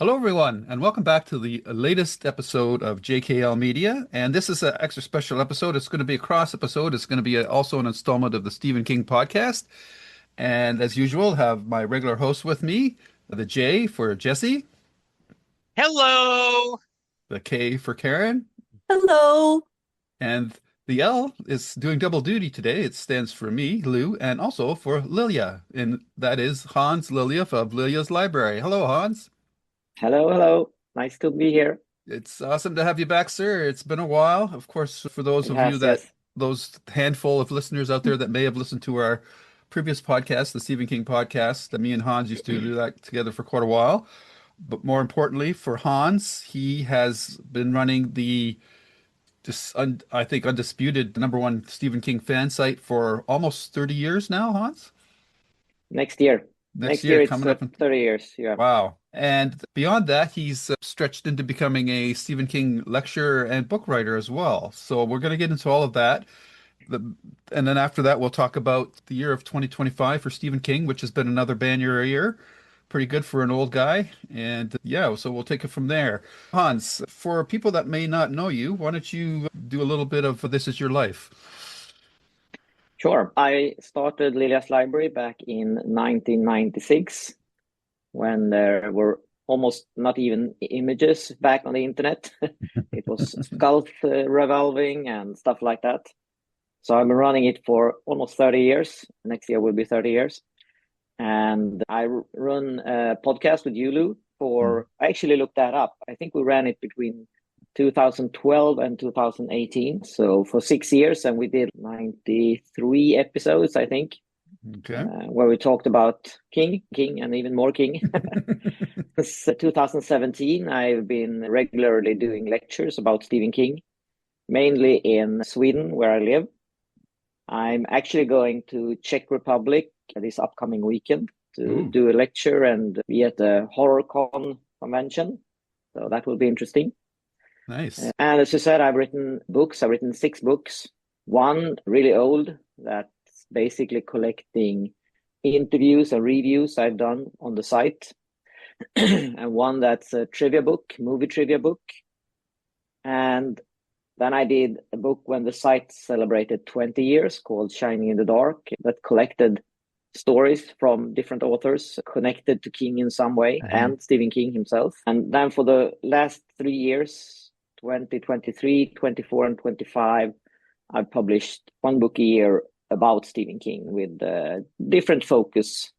Hello, everyone, and welcome back to the latest episode of JKL Media. And this is an extra special episode. It's going to be a cross episode. It's going to be also an installment of the Stephen King podcast. And as usual, have my regular host with me, the J for Jesse, Hello. the K for Karen, Hello. and the L is doing double duty today. It stands for me, Lou, and also for Lilja. And that is Hans Lilja of Lilja's Library. Hello, Hans. Hello, hello. Nice to be here. It's awesome to have you back, sir. It's been a while. Of course, for those of you Yes, that, yes. those handful of listeners out there that may have listened to our previous podcast, the Stephen King podcast, that me and Hans used to do that together for quite a while. But more importantly, for Hans, he has been running the, I think, undisputed number one Stephen King fan site for almost 30 years now, Hans. Next year. Next Next year year it's coming up in 30 years. Yeah. Wow. And beyond that, he's stretched into becoming a Stephen King lecturer and book writer as well. So we're going to get into all of that. The, and then after that, we'll talk about the year of 2025 for Stephen King, which has been another banner year. Pretty good for an old guy. And yeah, so we'll take it from there. Hans, for people that may not know you, why don't you do a little bit of This Is Your Life? Sure. I started Lilja's Library back in 1996 when there were almost not even images back on the internet. It was skulls revolving and stuff like that. So I've been running it for almost 30 years. Next year will be 30 years. And I run a podcast with Yulu I actually looked that up. I think we ran it between 2012 and 2018. So for 6 years, and we did 93 episodes, I think, Okay. where we talked about King, and even more King. Since 2017, I've been regularly doing lectures about Stephen King, mainly in Sweden, where I live. I'm actually going to Czech Republic this upcoming weekend to do a lecture and be at the HorrorCon convention. So that will be interesting. Nice. And as you said, I've written books. I've written 6 books. One really old that's basically collecting interviews and reviews I've done on the site. And one that's a trivia book, movie trivia book. And then I did a book when the site celebrated 20 years called Shining in the Dark that collected stories from different authors connected to King in some way and Stephen King himself. And then for the last 3 years, 2023, 24, and 25, I've published one book a year about Stephen King with different focus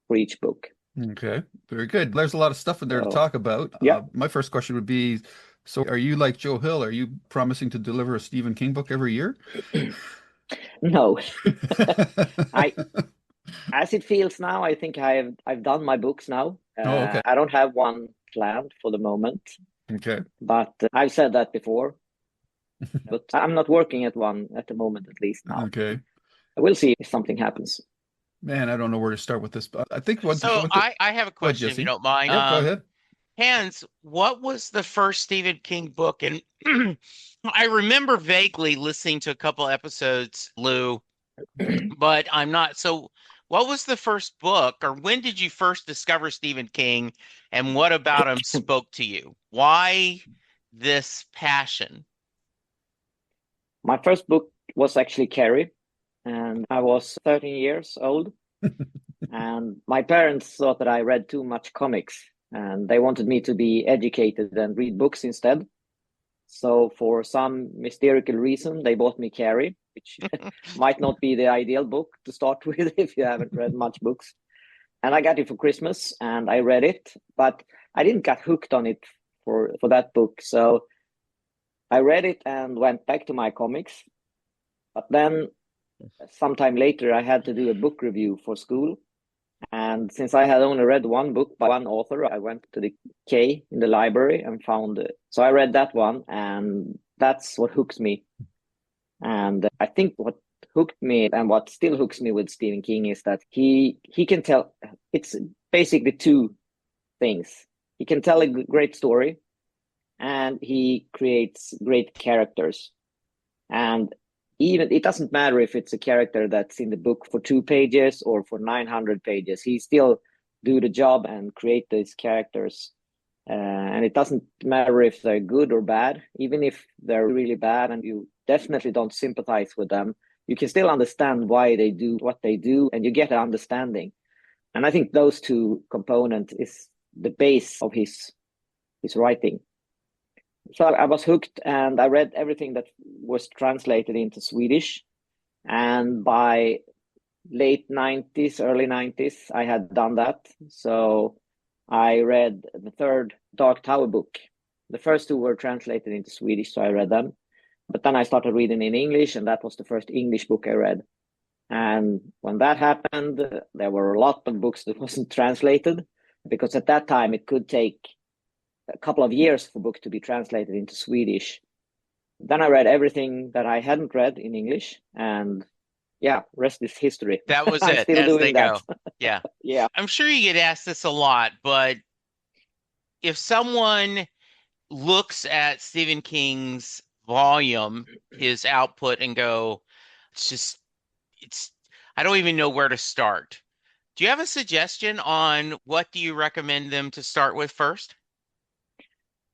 for each book. Okay, very good. There's a lot of stuff in there to talk about. Yeah. My first question would be, so are you like Joe Hill? Are you promising to deliver a Stephen King book every year? No. As it feels now, I think I've done my books now. Okay. I don't have one planned for the moment, Okay. but I've said that before. But I'm not working at one at the moment, at least now. Okay. We'll see if something happens. Man, I don't know where to start with this, but I think one. So I have a question, if you Jesse. don't mind. Yeah, go ahead. Hans, what was the first Stephen King book? And I remember vaguely listening to a couple episodes, Lou, but I'm not. So what was the first book, or when did you first discover Stephen King, and what about him spoke to you? Why this passion? My first book was actually Carrie, and I was 13 years old. And my parents thought that I read too much comics, and they wanted me to be educated and read books instead. So for some mystical reason, they bought me Carrie, which might not be the ideal book to start with if you haven't read much books. And I got it for Christmas, and I read it, but I didn't get hooked on it for that book. So I read it and went back to my comics. But then sometime later, I had to do a book review for school. And since I had only read one book by one author, I went to the K in the library and found it. So I read that one, and that's what hooks me. And I think what hooked me and what still hooks me with Stephen King is that he can tell, it's basically 2 things. He can tell a great story, and he creates great characters. And even it doesn't matter if it's a character that's in the book for 2 pages or for 900 pages. He still do the job and create these characters And it doesn't matter if they're good or bad. Even if they're really bad and you definitely don't sympathize with them, you can still understand why they do what they do, and you get an understanding. And I think those two components is the base of his writing. So I was hooked, and I read everything that was translated into Swedish. And by late 90s, early 90s, I had done that. So I read the third Dark Tower book. The first two were translated into Swedish, so I read them. But then I started reading in English, and that was the first English book I read. And when that happened, there were a lot of books that wasn't translated, because at that time it could take a couple of years for books to be translated into Swedish. Then I read everything that I hadn't read in English, and yeah, rest is history. That was I'm it, still as doing they that. go. Yeah. Yeah. I'm sure you get asked this a lot, but if someone looks at Stephen King's volume, his output, and go, it's just, it's, I don't even know where to start. Do you have a suggestion on what do you recommend them to start with first?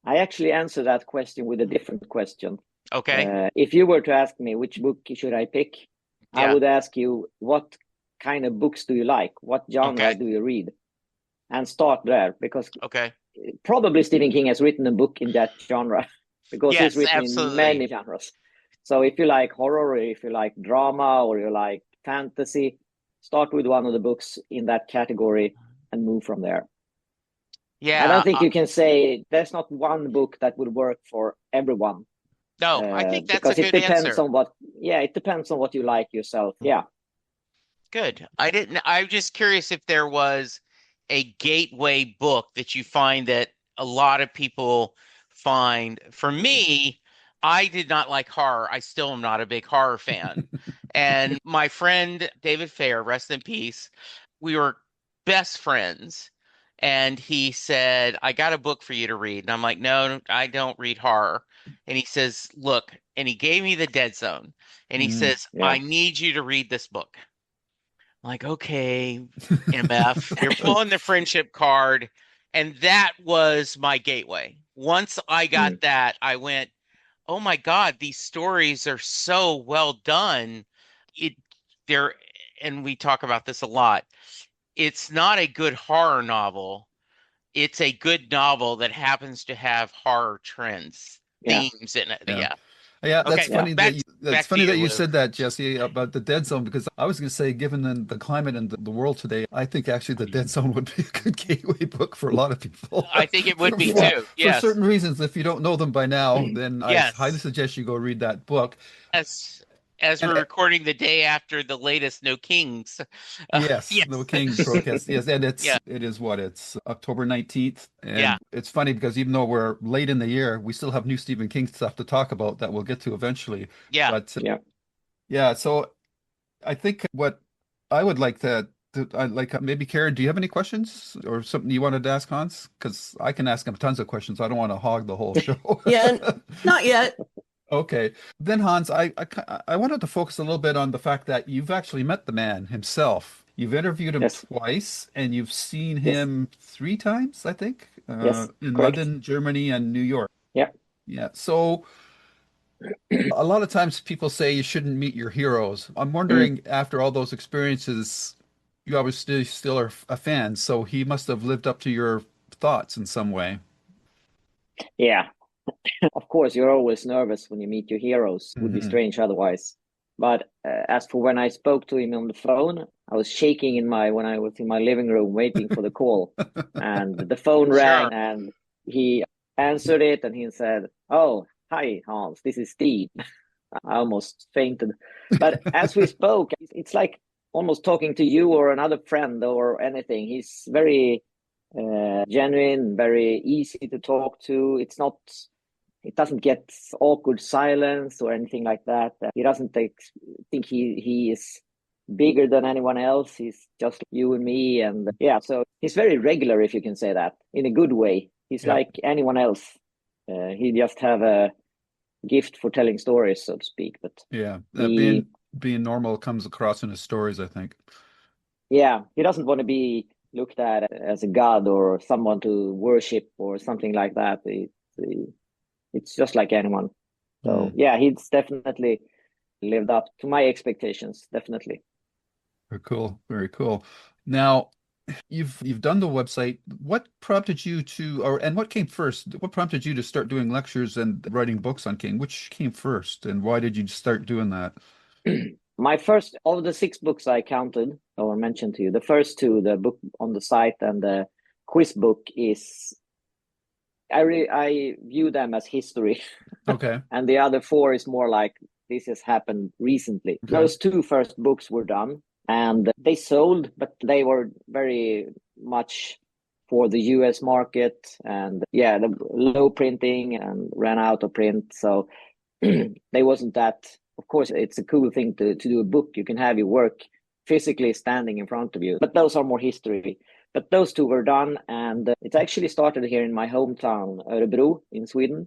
I actually answer that question with a different question. Okay. If you were to ask me which book should I pick, I Yeah. would ask you, what kind of books do you like? What genre Okay. do you read? And start there, because Okay. probably Stephen King has written a book in that genre, because he's Yes, written in absolutely. many genres. So if you like horror, or if you like drama, or you like fantasy, start with one of the books in that category and move from there. I Yeah. don't think you can say there's not one book that would work for everyone, No, I think that's a because it good depends answer. on it depends on what you like yourself. Yeah. Good. I'm just curious if there was a gateway book that you find that a lot of people find. For me, I did not like horror. I still am not a big horror fan. And my friend David Fair, rest in peace, we were best friends. And he said, I got a book for you to read. And I'm like, no, I don't read horror. And he says, look, and he gave me the Dead Zone. And he Mm. says, Yeah. I need you to read this book. I'm like, okay, MF, you're pulling the friendship card. And that was my gateway. Once I got Mm. that, I went, oh my God, these stories are so well done. It they're and we talk about this a lot. It's not a good horror novel. It's a good novel that happens to have horror trends, Yeah. themes in it. Yeah. Yeah. Yeah, Okay. Yeah. that's Back to funny you, that you Lou. said that, Jesse, about the dead zone, because I was going to say, given the climate and the world today, I think actually the dead zone would be a good gateway book for a lot of people I think it would for, be Yeah. too. for Yes. certain reasons. If you don't know them by now, then I highly Yes. suggest you go read that book. As And we're recording the day after the latest No Kings. yes, the Yes. King protest. Yes, and Yeah. it's October 19th. And Yeah. it's funny because even though we're late in the year, we still have new Stephen King stuff to talk about that we'll get to eventually. Yeah. But Yeah. yeah, so I think what I would like I like maybe Karen, do you have any questions or something you wanted to ask Hans? Because I can ask him tons of questions. I don't want to hog the whole show. Yeah, not yet. Okay. Then Hans, I wanted to focus a little bit on the fact that you've actually met the man himself. You've interviewed him Yes. twice and you've seen Yes. him three times, I think, Yes. in Correct. London, Germany, and New York. Yeah. Yeah. So a lot of times people say you shouldn't meet your heroes. I'm Mm. wondering, after all those experiences, you obviously still are a fan, so he must have lived up to your thoughts in some way. Yeah. Of course, you're always nervous when you meet your heroes. It would be Hmm. strange otherwise. But as for when I spoke to him on the phone, I was shaking when I was in my living room waiting for the call, and the phone rang, Sure. and he answered it, and he said, "Oh, hi, Hans. This is Steve." I almost fainted. But as we spoke, it's like almost talking to you or another friend or anything. He's very genuine, very easy to talk to. It doesn't get awkward silence or anything like that. He doesn't think he is bigger than anyone else. He's just you and me, and yeah, so he's very regular, if you can say that, in a good way. He's Yeah, like anyone else. He just have a gift for telling stories, so to speak. But yeah. he, Being normal comes across in his stories, I think. yeah, he doesn't want to be looked at as a god or someone to worship or something like that. It's just like anyone. So yeah, he's definitely lived up to my expectations, definitely. Very cool. Very cool. Now, you've done the website. What prompted you to, or and what came first? What prompted you to start doing lectures and writing books on King? Which came first, and why did you start doing that? My first of the 6 books I counted or mentioned to you, the first two, the book on the site and the quiz book, is I view them as history, Okay. and the other 4 is more like this has happened recently. Okay. Those 2 first books were done and they sold, but they were very much for the US market, and yeah, the low printing and ran out of print. So they wasn't that. Of course, it's a cool thing to do a book. You can have your work physically standing in front of you, but those are more history. But those 2 were done, and it actually started here in my hometown, Örebro in Sweden,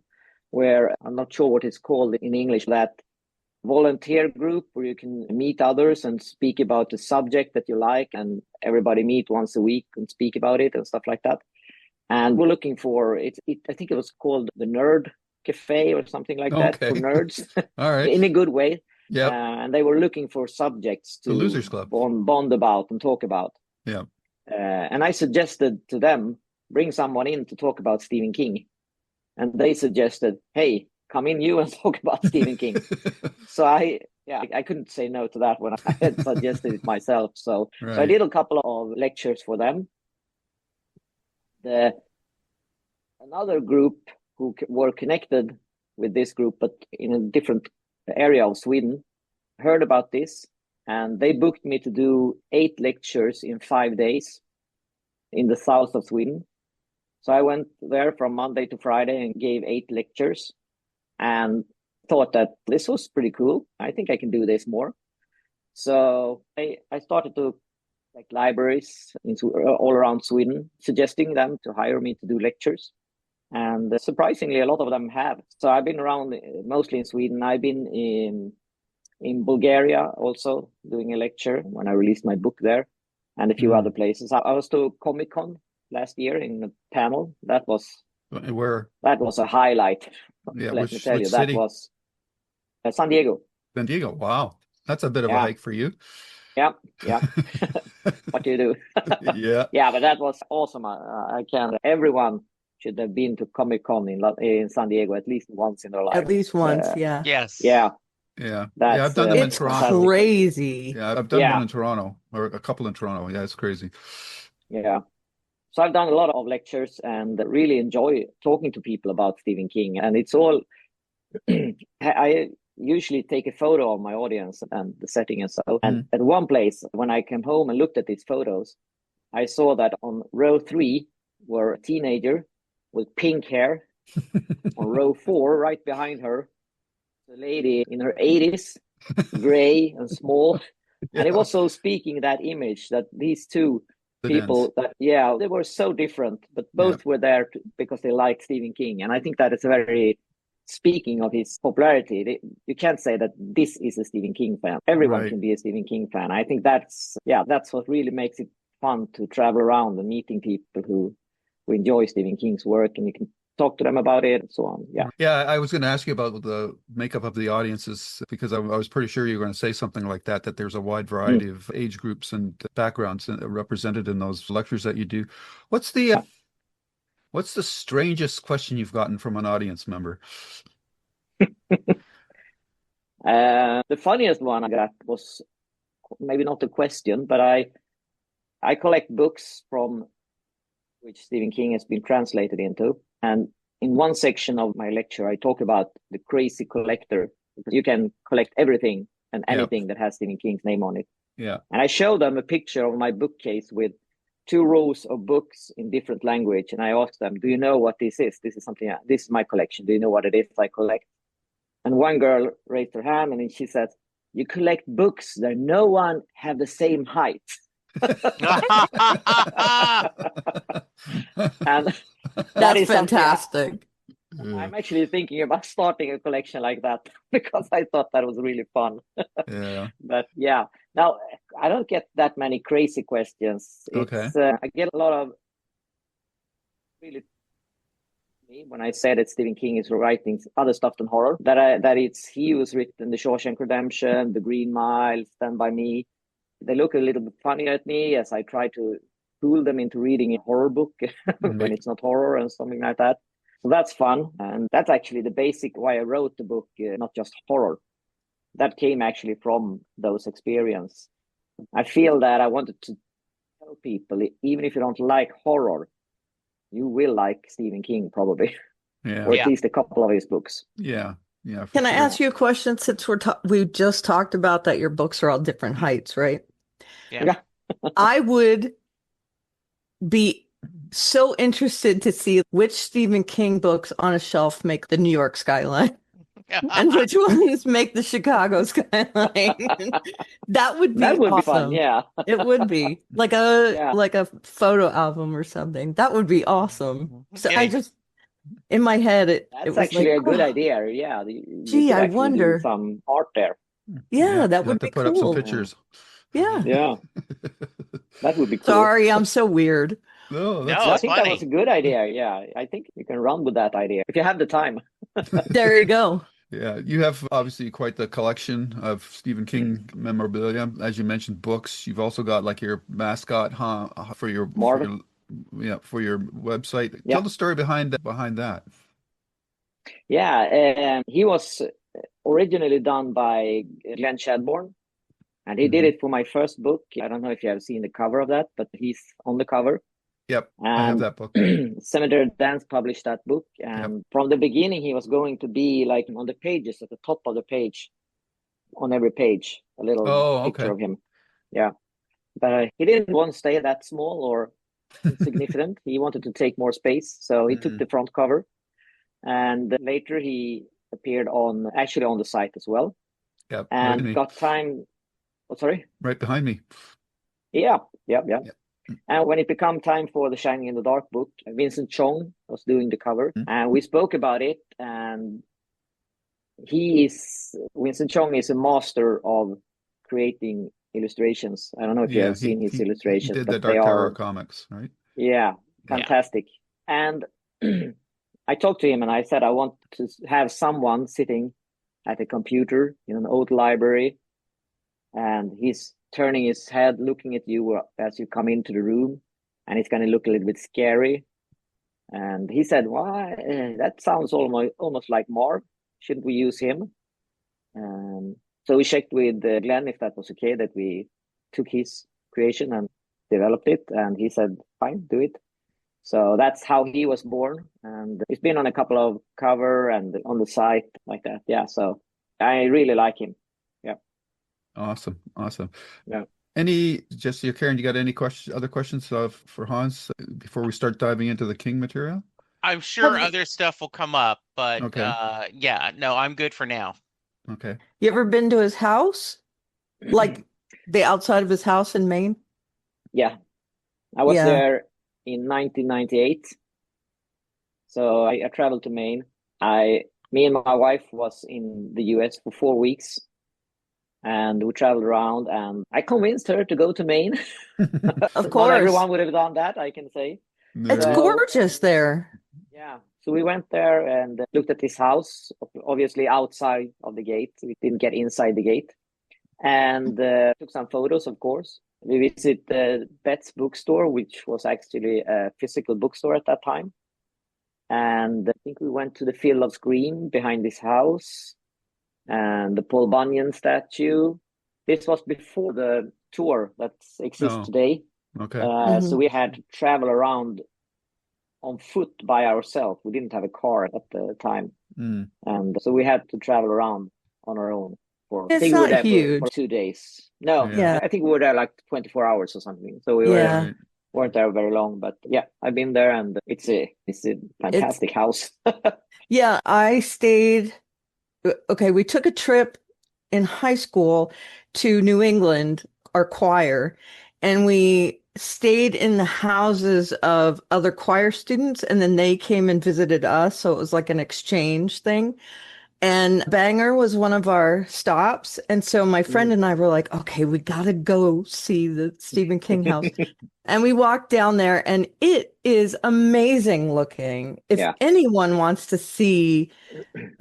where I'm not sure what it's called in English, that volunteer group where you can meet others and speak about the subject that you like, and everybody meet once a week and speak about it and stuff like that. And we're looking for it. I think it was called the Nerd Cafe or something like that for Okay. nerds, All right. in a good way. Yep. And they were looking for subjects The to Losers Club. bond about and talk about. Yeah. And I suggested to them, bring someone in to talk about Stephen King. And they suggested, hey, come in you and talk about Stephen King. So I couldn't say no to that when I had suggested it myself. So Right. so I did a couple of lectures for them. Another group who were connected with this group, but in a different area of Sweden, heard about this, and they booked me to do 8 lectures in 5 days in the south of Sweden. So I went there from Monday to Friday and gave 8 lectures, and thought that this was pretty cool. I think I can do this more. So I started to like libraries all around Sweden, suggesting them to hire me to do lectures. And surprisingly, a lot of them have. So I've been around mostly in Sweden. I've been in Bulgaria also doing a lecture when I released my book there, and a few other places. I was to Comic-Con last year in a panel. That was a highlight. Yeah. Let me tell you, Which that city? was San Diego. San Diego. Wow. That's a bit of a Yeah. hike for you. Yeah. What do you do? Yeah. Yeah, but that was awesome. I can. Everyone should have been to Comic-Con in San Diego at least once in their life. At least once, yeah. Yes. Yeah. That's, I've done them in It's Toronto. crazy. Yeah, I've done one in Toronto, or a couple in Toronto. Yeah, it's crazy. Yeah. So I've done a lot of lectures and really enjoy talking to people about Stephen King. And it's all, I usually take a photo of my audience and the setting and so. And at one place, when I came home and looked at these photos, I saw that on row 3 were a teenager with pink hair. On row 4, right behind her, the lady in her 80s, gray and small. And it was so speaking that image that these two people that, they were so different, but both were there because they liked Stephen King. And I think that is very speaking of his popularity. You can't say that this is a Stephen King fan. Everyone can be a Stephen King fan. I think that's what really makes it fun to travel around and meeting people who enjoy Stephen King's work, and you can talk to them about it and so on. Yeah, I was going to ask you about the makeup of the audiences, because I was pretty sure you were going to say something like that there's a wide variety of age groups and backgrounds represented in those lectures that you do. What's the strangest question you've gotten from an audience member? The funniest one I got was maybe not a question, but I collect books from which Stephen King has been translated into. And in one section of my lecture, I talk about the crazy collector, because you can collect everything and anything that has Stephen King's name on it. Yeah. And I show them a picture of my bookcase with 2 rows of books in different language. And I asked them, do you know what this is? This is my collection. Do you know what it is I collect? And one girl raised her hand and she said, you collect books that no one have the same height. And that's fantastic. I'm actually thinking about starting a collection like that because I thought that was really fun. Yeah. But yeah, Now, I don't get that many crazy questions. Okay. I get a lot of really when I said that Stephen King is writing other stuff than horror, that it's he who's written The Shawshank Redemption, The Green Mile, Stand by Me. They look a little bit funny at me as I try to fool them into reading a horror book when Right. it's not horror and something like that. So that's fun, and that's actually the basic why I wrote the book, not just horror. That came actually from those experiences. I feel that I wanted to tell people, even if you don't like horror, you will like Stephen King probably, Yeah. or at Yeah. least a couple of his books. Yeah. Yeah, for Can I sure. ask you a question since we just talked about that your books are all different heights, right? Yeah. Yeah. I would be so interested to see which Stephen King books on a shelf make the New York skyline and which ones make the Chicago skyline. That would be That would be fun, awesome. yeah. It would be Yeah. like a photo album or something. That would be awesome. So I Kidding. just in my head it That's was actually like, a good oh, idea. Yeah, you gee, could I actually do wonder. some art there. Yeah, that you'll would have to be put up some cool. pictures. Yeah. Yeah, that would be cool. Sorry, I'm so weird. No, No, No, I it's think that was funny. a good idea. Yeah, I think you can run with that idea if you have the time. There you go. yeah, you have obviously quite the collection of Stephen King memorabilia. As you mentioned, books. You've also got like your mascot, huh, Marvin. for your website. Yeah, Tell the story behind that. yeah. He was originally done by Glenn Chadbourne, and he did Hmm. it for my first book. I don't know if you have seen the cover of that, but he's on the cover. Yep, I have And that book. Cemetery Dance published that book. Yep. And from the beginning, he was going to be like on the pages, at the top of the page, on every page, a little Oh, picture okay. of him. Yeah. But he didn't want to stay that small or insignificant. He wanted to take more space. So he took Mm, the front cover. And later he appeared actually on the site as well, yep, right behind and me. got time. Oh, sorry. Right behind me. Yeah. Yeah. Yeah. Yep. And when it became time for the Shining in the Dark book, Vincent Chong was doing the cover, Mm. and we spoke about it. And Vincent Chong is a master of creating illustrations. I don't know if you Yeah, have he seen his he he illustrations, did the but they Dark Tower are, comics, right? yeah, Yeah. fantastic. And I talked to him and I said, I want to have someone sitting at a computer in an old library, and he's turning his head, looking at you as you come into the room, and it's going to look a little bit scary. And he said, "Why? That sounds almost like Marv. Shouldn't we use him?" So we checked with Glenn if that was okay, that we took his creation and developed it, and he said, "Fine, do it." So that's how he was born, and it's been on a couple of cover and on the site like that. Yeah, so I really like him. Yeah, Awesome, awesome. yeah. Jesse or Karen, you got any other questions for Hans before we start diving into the King material? I'm sure Have other stuff will come up, but Okay, yeah, no, I'm good for now. okay. you ever been to his house? Like the outside of his house in Maine? Yeah, I was Yeah. there in 1998. So I traveled to Maine. Me and my wife was in the US for 4 weeks, and we traveled around, and I convinced her to go to Maine. Of Not course. everyone would have done that, I can say. It's Right. gorgeous there. Yeah. So we went there and looked at this house, obviously outside of the gate. We didn't get inside the gate. And took some photos, of course. We visited Bet's bookstore, which was actually a physical bookstore at that time. And I think we went to the Field of Scream behind this house and the Paul Bunyan statue. This was before the tour that exists Oh, today. okay. So we had to travel around on foot by ourselves. We didn't have a car at the time. Mm. And so we had to travel around on our own I It's think we were not there huge. for 2 days. No, Yeah. Yeah. I think we were there like 24 hours or something. So we Yeah. Right. weren't there very long. But yeah, I've been there, and it's a fantastic house. Yeah, I stayed. Okay, we took a trip in high school to New England, our choir, and we stayed in the houses of other choir students, and then they came and visited us. So it was like an exchange thing. And Bangor was one of our stops. And so my friend Mm. and I were like, okay, we got to go see the Stephen King house. And we walked down there and it is amazing looking. If Yeah. anyone wants to see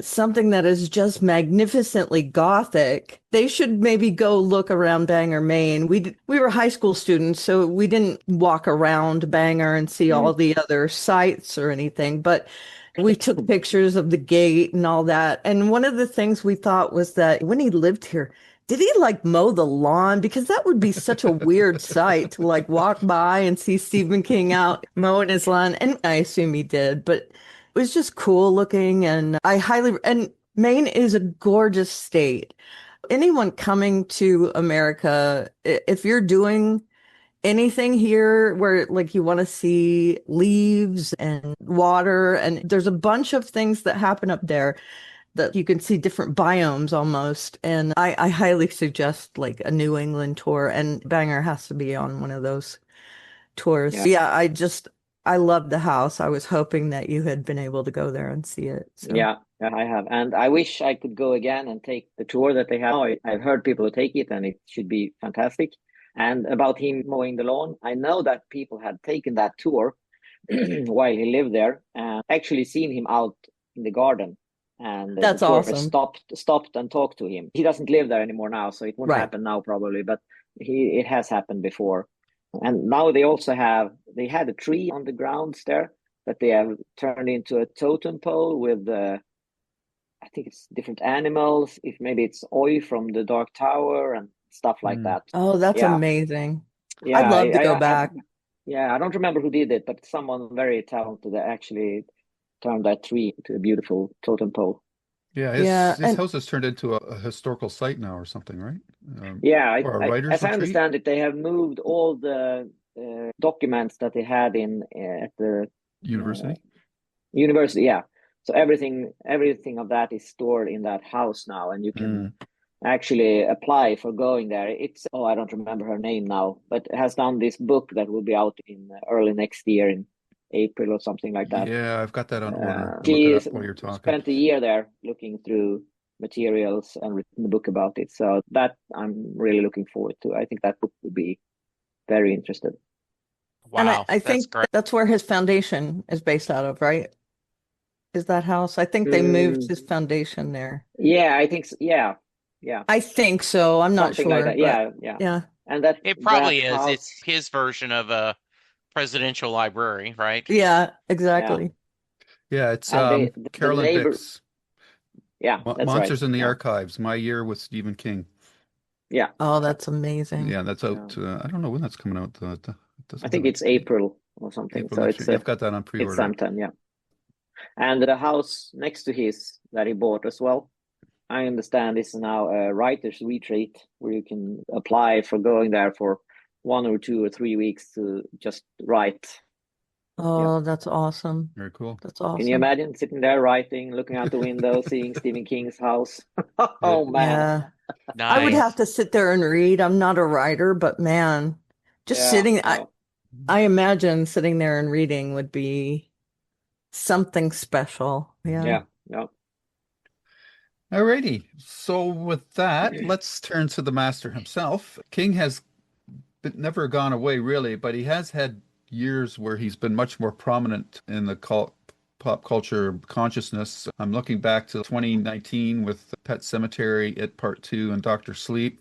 something that is just magnificently gothic, they should maybe go look around Bangor, Maine. We were high school students, so we didn't walk around Bangor and see all Mm. the other sites or anything, but we took pictures of the gate and all that. And one of the things we thought was that when he lived here, did he like mow the lawn? Because that would be such a weird sight to like walk by and see Stephen King out mowing his lawn. And I assume he did, but it was just cool looking. And and Maine is a gorgeous state. Anyone coming to America, if you're doing anything here where like you want to see leaves and water, and there's a bunch of things that happen up there that you can see different biomes almost. And I highly suggest like a New England tour, and Bangor has to be on one of those tours. Yeah. Yeah, I love the house. I was hoping that you had been able to go there and see it. So Yeah, I have. And I wish I could go again and take the tour that they have. I've heard people take it and it should be fantastic. And about him mowing the lawn, I know that people had taken that tour while he lived there and actually seen him out in the garden. And the that's tour has awesome. stopped and talked to him. He doesn't live there anymore now, so it won't Right. happen now probably, but it has happened before. And now they had a tree on the grounds there that they have turned into a totem pole with I think it's different animals, if maybe it's Oi from the Dark Tower and stuff like that. Oh, that's Yeah. amazing. I'd Yeah, love to go back. I don't remember who did it, but someone very talented that actually turned that tree into a beautiful totem pole. Yeah, Yeah, his and house has turned into a historical site now or something, right? Yeah, Or a as writer's I retreat? understand it, they have moved all the documents that they had in at the uh, University? university. Yeah, so everything of that is stored in that house now, and you can Mm. actually apply for going there. It's I don't remember her name now, but has done this book that will be out in early next year in April or something like that. Yeah, I've got that on order. I'll look it She up while you're talking. spent a year there looking through materials and written a book about it. So that I'm really looking forward to. I think that book will be very interesting. and Wow, I that's think great. that's where his foundation is based out of, right? Is that house? I think they moved Mm, his foundation there. yeah, I think so. Yeah, yeah, I think so. I'm not something like sure, that. but Yeah, yeah. yeah. And It that probably is. house, It's his version of a presidential library, right? Yeah, yeah. exactly. Yeah, it's And the Carolyn neighbor, Dix, yeah, that's right. Monsters in the Yeah, Archives, My Year with Stephen King. yeah, Oh, that's amazing. Yeah, that's yeah. out. I don't know when that's coming out. It I doesn't have think a it's date. April or something. April So next year. Yeah, I've got that on it's pre-order. sometime. Yeah. And the house next to his that he bought as well, I understand is now a writer's retreat where you can apply for going there for 1 or 2 or 3 weeks to just write. Yeah. Oh, that's awesome. Very cool. That's Can you awesome. imagine sitting there writing, looking out the window, seeing Stephen King's house? Yeah. Oh man. Yeah. I would have Nice. to sit there and read. I'm not a writer, but man, just Yeah. sitting, Yeah. I imagine sitting there and reading would be something special. Yeah. Yeah. Yeah. Alrighty. So with that, let's turn to the master himself. King has never gone away really, but he has had years where he's been much more prominent in the pop culture consciousness. I'm looking back to 2019 with Pet Cemetery, It Part 2, and Doctor Sleep.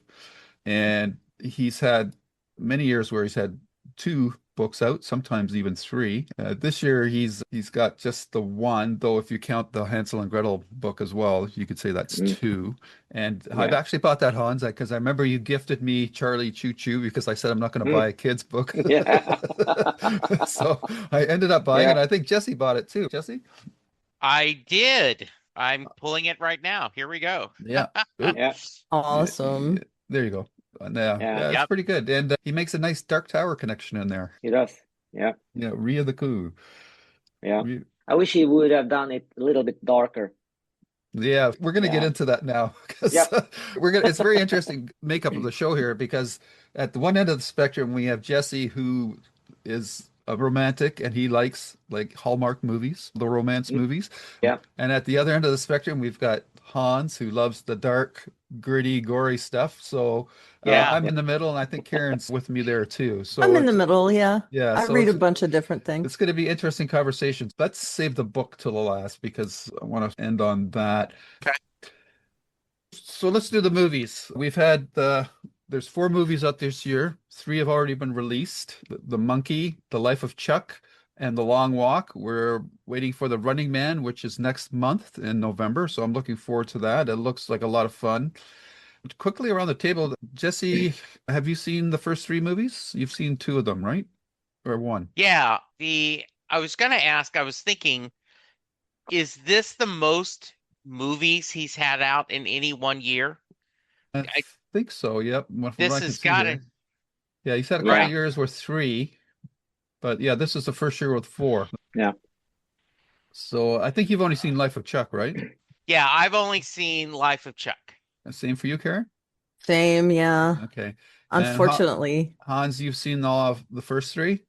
And he's had many years where he's had two books out, sometimes even three. This year he's got just the one, though if you count the Hansel and Gretel book as well, you could say that's Mm, two. And I've yeah. actually bought that, Hans, because I remember you gifted me Charlie Choo Choo because I said I'm not going to Mm, buy a kid's book. yeah. So I ended up buying it. Yeah. I think Jesse bought it too. Jesse? I did. I'm pulling it right now. Here we go. Yeah. Ooh. Yeah. Awesome. There you go. Yeah, Yeah. yeah, it's Yep. pretty good. And he makes a nice Dark Tower connection in there. He does. Yeah. Yeah, Ria the Coup. Yeah. Re- I wish he would have done it a little bit darker. Yeah, we're going to get Yeah. into that now because Yep. it's very interesting makeup of the show here because at the one end of the spectrum we have Jesse who is a romantic, and he likes like Hallmark movies, the romance movies. Yeah. And at the other end of the spectrum, we've got Hans, who loves the dark, gritty, gory stuff. So Yeah. I'm in the middle, and I think Karen's with me there too. I'm So in the middle, yeah. yeah, I so read a bunch of different things. it's going to be interesting conversations. Let's save the book till the last because I want to end on that. Okay. So let's do the movies. There's four movies out this year. Three have already been released. The Monkey, The Life of Chuck, and The Long Walk. We're waiting for The Running Man, which is next month in November. So I'm looking forward to that. It looks like a lot of fun. Quickly around the table, Jesse, have you seen the first three movies? You've seen two of them, right? Or one? Yeah. I was gonna ask, I was thinking, is this the most movies he's had out in any one year? I I, think so. Yep. From what this I can has see got here. to, Yeah, he's had a couple Yeah. of years with three, but yeah, this is the first year with four. Yeah. So I think you've only seen Life of Chuck, right? yeah, I've only seen Life of Chuck. Same for you, Karen? Same, yeah. Okay. And Unfortunately. Hans, you've seen all of the first three?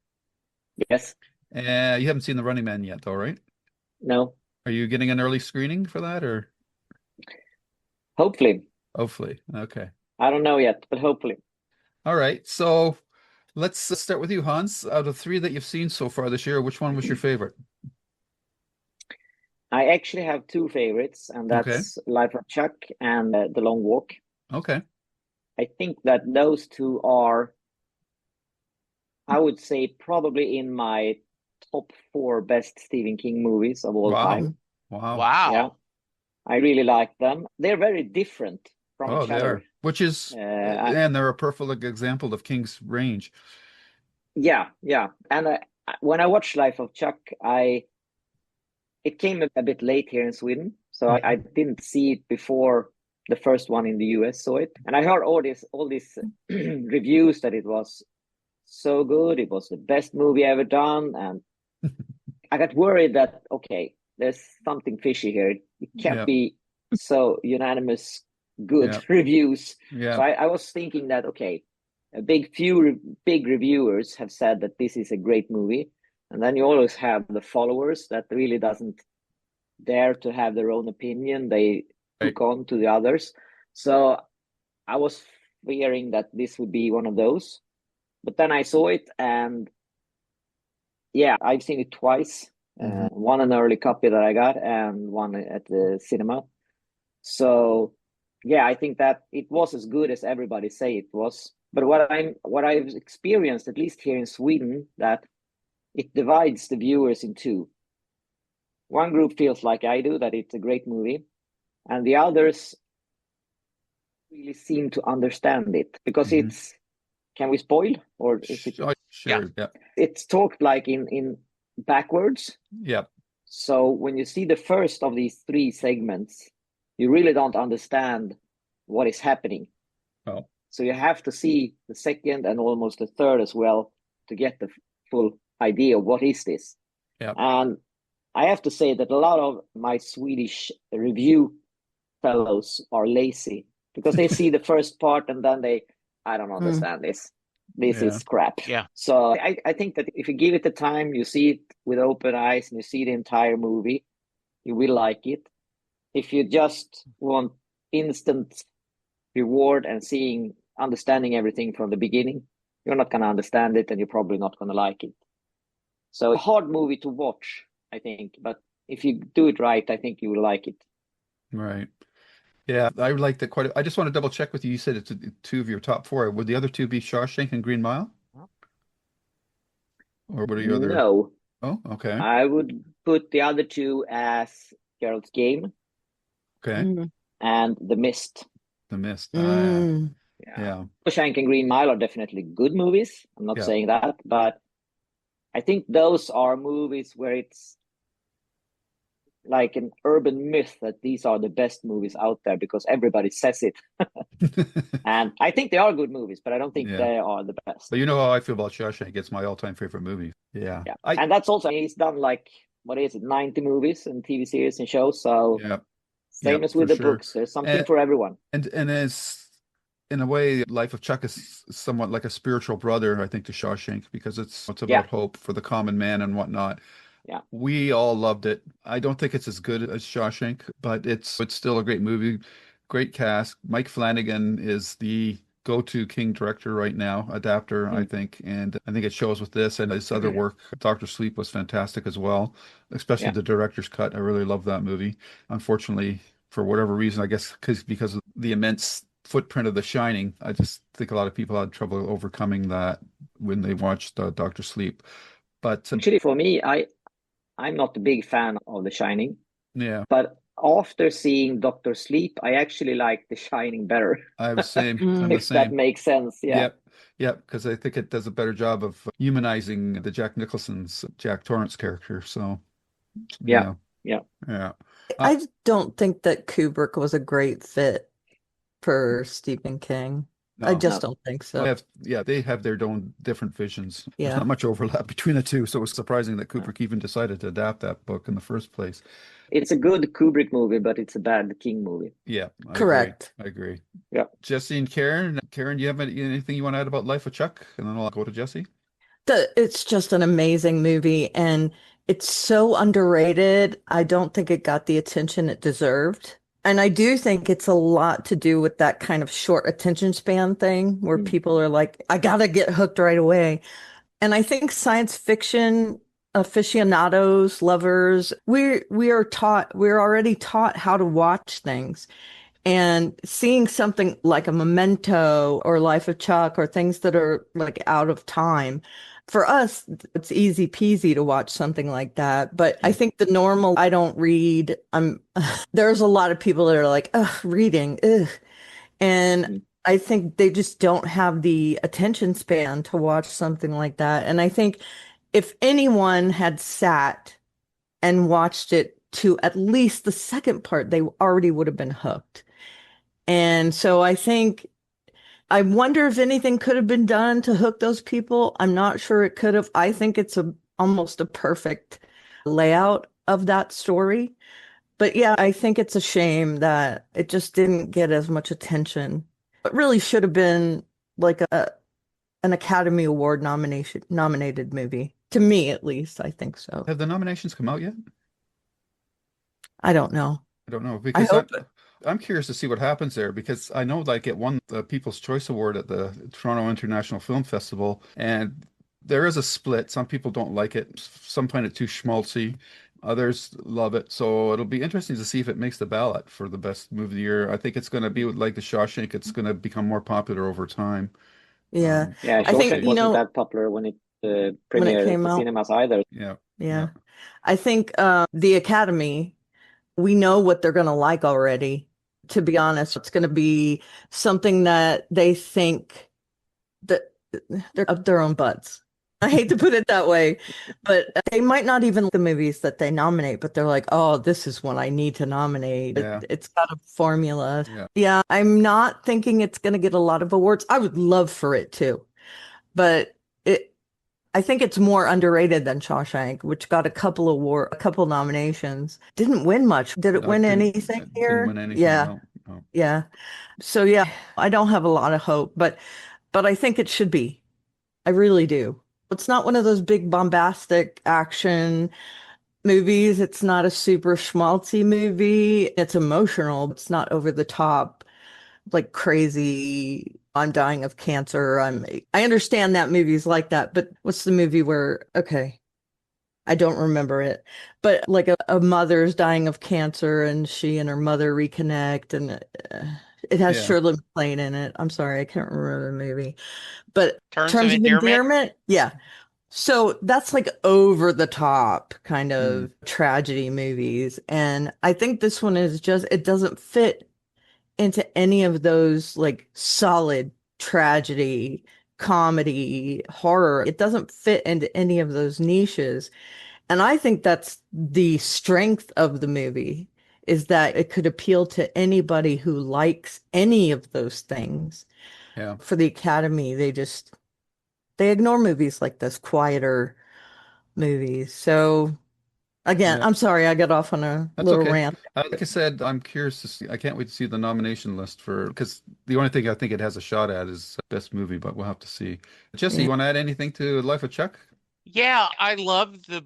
Yes. You haven't seen The Running Man yet, though, right? No. Are you getting an early screening for that, or Hopefully. hopefully? Okay. I don't know yet, but hopefully. All right. So let's start with you, Hans. Out of three that you've seen so far this year, which one was your favorite? I actually have two favorites, and Okay. that's Life of Chuck and The Long Walk. Okay. I think that those two are, I would say, probably in my top four best Stephen King movies of all Wow. time. Wow. Wow. Yeah, I really like them. They're very different from Oh, each they other. are. Which is, and they're a perfect example of King's range. Yeah. And when I watched Life of Chuck, it came a bit late here in Sweden, so I didn't see it before the first one in the US saw it. And I heard all these reviews that it was so good, it was the best movie ever done, and I got worried that okay, there's something fishy here. It can't Yeah. be so unanimous good Yeah. reviews. Yeah. So I was thinking that okay, few big reviewers have said that this is a great movie, and then you always have the followers that really doesn't dare to have their own opinion. They Right. hook on to the others. So I was fearing that this would be one of those, but then I saw it, and yeah, I've seen it twice. One an early copy that I got, and one at the cinema. So yeah, I think that it was as good as everybody say it was. But what I've experienced, at least here in Sweden, that it divides the viewers in two. One group feels like I do, that it's a great movie, and the others really seem to understand it because it's. Can we spoil, or is it? Sure. Yeah. It's talked like in backwards. Yeah. So when you see the first of these three segments, you really don't understand what is happening. Oh. So you have to see the second and almost the third as well to get the full idea of what is this. Yeah. And I have to say that a lot of my Swedish review fellows are lazy because they see the first part and then I don't understand this. This is crap. Yeah. So I think that if you give it the time, you see it with open eyes and you see the entire movie, you will like it. If you just want instant reward and understanding everything from the beginning, you're not going to understand it and you're probably not going to like it. So a hard movie to watch, I think. But if you do it right, I think you will like it. Right. Yeah, I like that quite. I just want to double check with you. You said it's two of your top four. Would the other two be Shawshank and Green Mile? Or what are your other? No. Oh, okay. I would put the other two as Geralt's Game Okay. and The Mist. The Mist. Yeah. Shawshank and Green Mile are definitely good movies. I'm not saying that, but I think those are movies where it's like an urban myth that these are the best movies out there because everybody says it. And I think they are good movies, but I don't think they are the best. But you know how I feel about Shawshank. It's my all-time favorite movie. Yeah. And that's also, he's done like, what is it, 90 movies and TV series and shows. So same as with the books. There's something for everyone. And as In a way, Life of Chuck is somewhat like a spiritual brother, I think, to Shawshank because it's Yeah, about hope for the common man and whatnot. yeah. We all loved it. I don't think it's as good as Shawshank, but it's still a great movie. Great cast. Mike Flanagan is the go-to King director right now, adapter, I Mm. think. And I think it shows with this and his other work. Doctor Sleep was fantastic as well, especially Yeah. the director's cut. I really love that movie. Unfortunately, for whatever reason, I guess because of the immense footprint of The Shining, I just think a lot of people had trouble overcoming that when they watched Doctor Sleep. But Actually, for me, I'm not a big fan of The Shining, yeah. but after seeing Doctor Sleep, I actually like The Shining better, I'm the same. I'm the Mm. if that same. makes sense. Yeah. Yep. Yep. Because I think it does a better job of humanizing the Jack Nicholson's Jack Torrance character. So, Yeah. yeah. Yeah. Yeah. Uh, I don't think that Kubrick was a great fit for Stephen King. I no. just No. don't think They so. have, yeah, they have their own different visions. There's Yeah. not much overlap between the two. So it's surprising that No. Kubrick even decided to adapt that book in the first place. It's a good Kubrick movie, but it's a bad King movie. Yeah, I agree. Correct. I agree. Yeah. Jesse and Karen. Karen, do you have anything you want to add about Life of Chuck? And then I'll go to Jesse. It's just an amazing movie and it's so underrated. I don't think it got the attention it deserved. And I do think it's a lot to do with that kind of short attention span thing where Mm. people are like, I gotta get hooked right away. And I think science fiction aficionados, lovers, we're already taught how to watch things. And seeing something like a Memento or Life of Chuck or things that are like out of time, for us, it's easy peasy to watch something like that. But I Mm. think the normal, I don't read. There's a lot of people that are like, ugh, reading, ugh. And Mm. I think they just don't have the attention span to watch something like that. And I think if anyone had sat and watched it to at least the second part, they already would have been hooked. And so I wonder if anything could have been done to hook those people. I'm not sure it could have. I think it's a almost a perfect layout of that story. But yeah, I think it's a shame that it just didn't get as much attention. It really should have been like an Academy Award nominated movie. To me, at least, I think so. Have the nominations come out yet? I don't know. I don't know I because hope I'm curious to see what happens there because I know like it won the People's Choice Award at the Toronto International Film Festival, and there is a split. Some people don't like it. Some find it too schmaltzy. Others love it. So it'll be interesting to see if it makes the ballot for the best movie of the year. I think it's going to be like The Shawshank. It's going to become more popular over time. yeah. Yeah, I We'll think, Shawshank see. wasn't that popular when it when it premiered at came the out, cinemas either. Yeah. Yeah. yeah. I think the Academy, we know what they're going to like already. To be honest, it's going to be something that they think that they're up their own butts. I hate to put it that way, but they might not even like the movies that they nominate, but they're like, oh, this is what I need to nominate. Yeah. It's got a formula. Yeah. Yeah, I'm not thinking it's going to get a lot of awards. I would love for it to, but I think it's more underrated than Shawshank, which got a couple nominations. Didn't win much. Did it No, win it anything didn't here? win anything. Yeah, No. No. yeah. So yeah, I don't have a lot of hope, but I think it should be. I really do. It's not one of those big bombastic action movies. It's not a super schmaltzy movie. It's emotional. It's not over the top, like crazy. I'm dying of cancer. I understand that movies like that, but what's the movie where, okay, I don't remember it, but like a mother's dying of cancer and she and her mother reconnect and it has Yeah. Shirley MacLaine in it. I'm sorry, I can't remember the movie. But Terms of Terms of Endearment? Endearment, yeah. So that's like over the top kind Mm. of tragedy movies. And I think this one is just, it doesn't fit into any of those like solid tragedy, comedy, horror. It doesn't fit into any of those niches. And I think that's the strength of the movie is that it could appeal to anybody who likes any of those things. Yeah. For the Academy, they ignore movies like this, quieter movies. So Again, Yeah, I'm sorry, I got off on a that's little okay. rant. Like I said, I'm curious to see. I can't wait to see the nomination list for because the only thing I think it has a shot at is best movie, but we'll have to see. Jesse, Yeah. you want to add anything to Life of Chuck? Yeah, I love the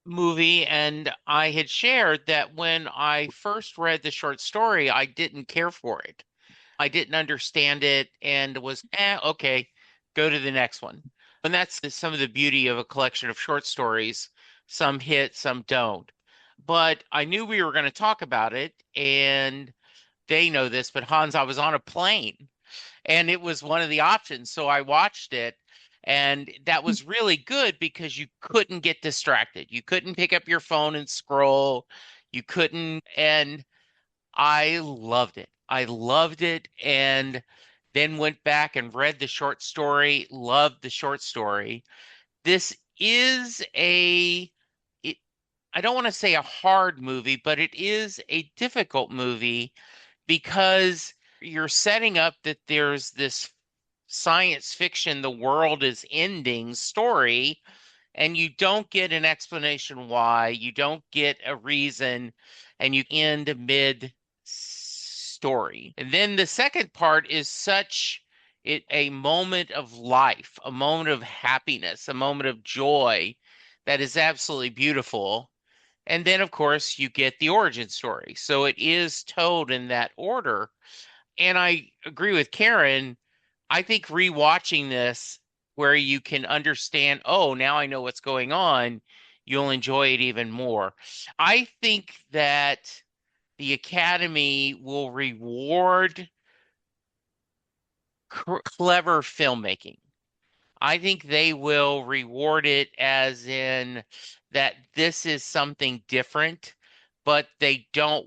movie, and I had shared that when I first read the short story, I didn't care for it. I didn't understand it and was, okay, go to the next one. And that's some of the beauty of a collection of short stories. Some hit, some don't. But I knew we were going to talk about it, and they know this, but Hans, I was on a plane and it was one of the options. So I watched it, and that was really good because you couldn't get distracted. You couldn't pick up your phone and scroll. You couldn't, and I loved it. I loved it, and then went back and read the short story, loved the short story. This is it, I don't want to say a hard movie, but it is a difficult movie because you're setting up that there's this science fiction, the world is ending story, and you don't get an explanation why, you don't get a reason, and you end mid story. And then the second part is such a moment of life, a moment of happiness, a moment of joy that is absolutely beautiful. And then, of course, you get the origin story. So it is told in that order. And I agree with Karen. I think rewatching this, where you can understand, oh, now I know what's going on, you'll enjoy it even more. I think that the Academy will reward clever filmmaking. I think they will reward it as in that this is something different, but they don't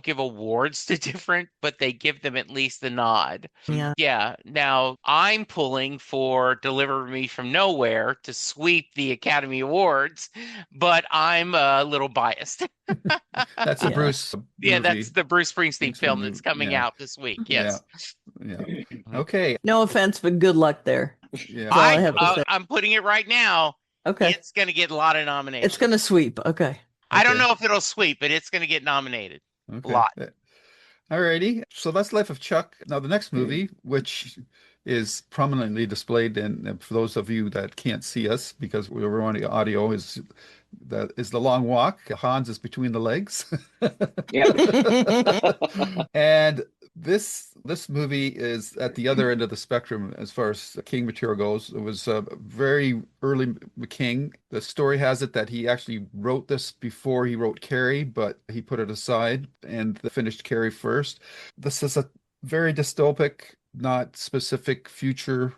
give awards to different, but they give them at least the nod. Yeah. Yeah. Now I'm pulling for Deliver Me from Nowhere to sweep the Academy Awards, but I'm a little biased. That's a Yeah. Bruce Yeah, that's movie. the Bruce Springsteen Springsteen film that's movie. coming Yeah, out this week. yeah, Yes. yeah. Mhm. Okay. No offense, but good luck there. Yeah. That's all I have to say. I'm putting it right now. Okay. It's going to get a lot of It's nominations. gonna sweep. Okay. I don't Okay. know if it'll sweep, but it's going to get nominated a Okay. lot. Alrighty. So that's Life of Chuck. Now the next movie, which is prominently displayed, and for those of you that can't see us because we're on the audio, is the long walk. Hans is between the legs. Yeah. And this movie is at the other end of the spectrum as far as King material goes. It was very early King. The story has it that he actually wrote this before he wrote Carrie, but he put it aside and finished Carrie first. This is a very dystopic, not specific future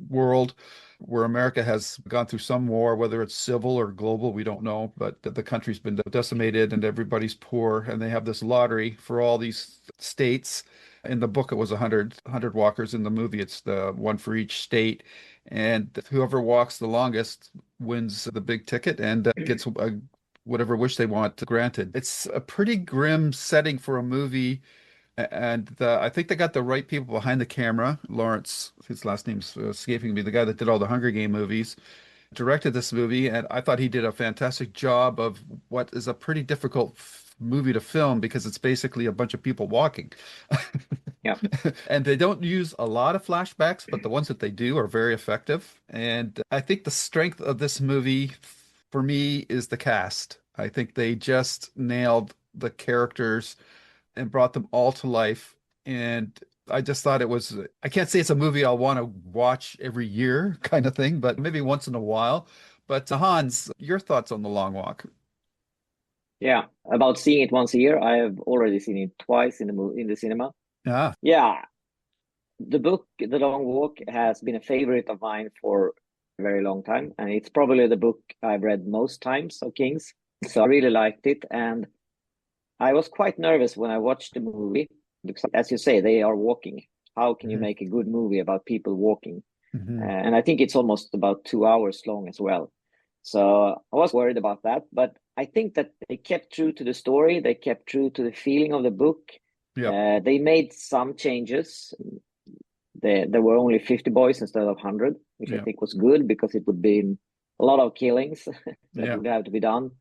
world where America has gone through some war, whether it's civil or global, we don't know, but the country's been decimated and everybody's poor, and they have this lottery for all these states. In the book, it was 100 walkers. In the movie, it's the one for each state. And whoever walks the longest wins the big ticket and gets whatever wish they want granted. It's a pretty grim setting for a movie. And I think they got the right people behind the camera. Lawrence, his last name's escaping me, the guy that did all the Hunger Game movies, directed this movie, and I thought he did a fantastic job of what is a pretty difficult movie to film because it's basically a bunch of people walking. Yeah. And they don't use a lot of flashbacks, but the ones that they do are very effective. And I think the strength of this movie for me is the cast. I think they just nailed the characters and brought them all to life. And I just thought it was, I can't say it's a movie I'll want to watch every year kind of thing, but maybe once in a while. But Hans, your thoughts on The Long Walk? Yeah. About seeing it once a year. I have already seen it twice in the cinema. Ah, Yeah. The book, The Long Walk, has been a favorite of mine for a very long time, and it's probably the book I've read most times of King's. So I really liked it, and I was quite nervous when I watched the movie because, as you say, they are walking. How can you mhm, make a good movie about people walking? mhm. And I think it's almost about 2 hours long as well. So I was worried about that, but I think that they kept true to the story. They kept true to the feeling of the book. Yep. They made some changes. There were only 50 boys instead of 100, which I Yep. think was good because it would be a lot of killings that Yeah. would have to be done.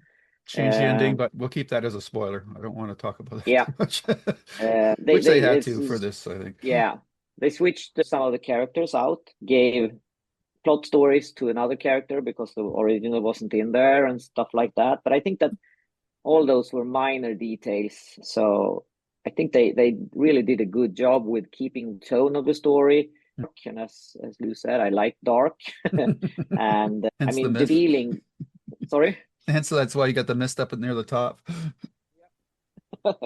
Change the ending, but we'll keep that as a spoiler. I don't want to talk about it Yeah, too much. they Which they they had it's, to for this, I think. yeah, they switched some of the characters out, gave plot stories to another character because the original wasn't in there and stuff like that. But I think that all those were minor details. So I think they really did a good job with keeping the tone of the story. And as Lou said, I like dark. And I Hence the mean the mist. feeling. Sorry. And so that's why you got the mist up near the top.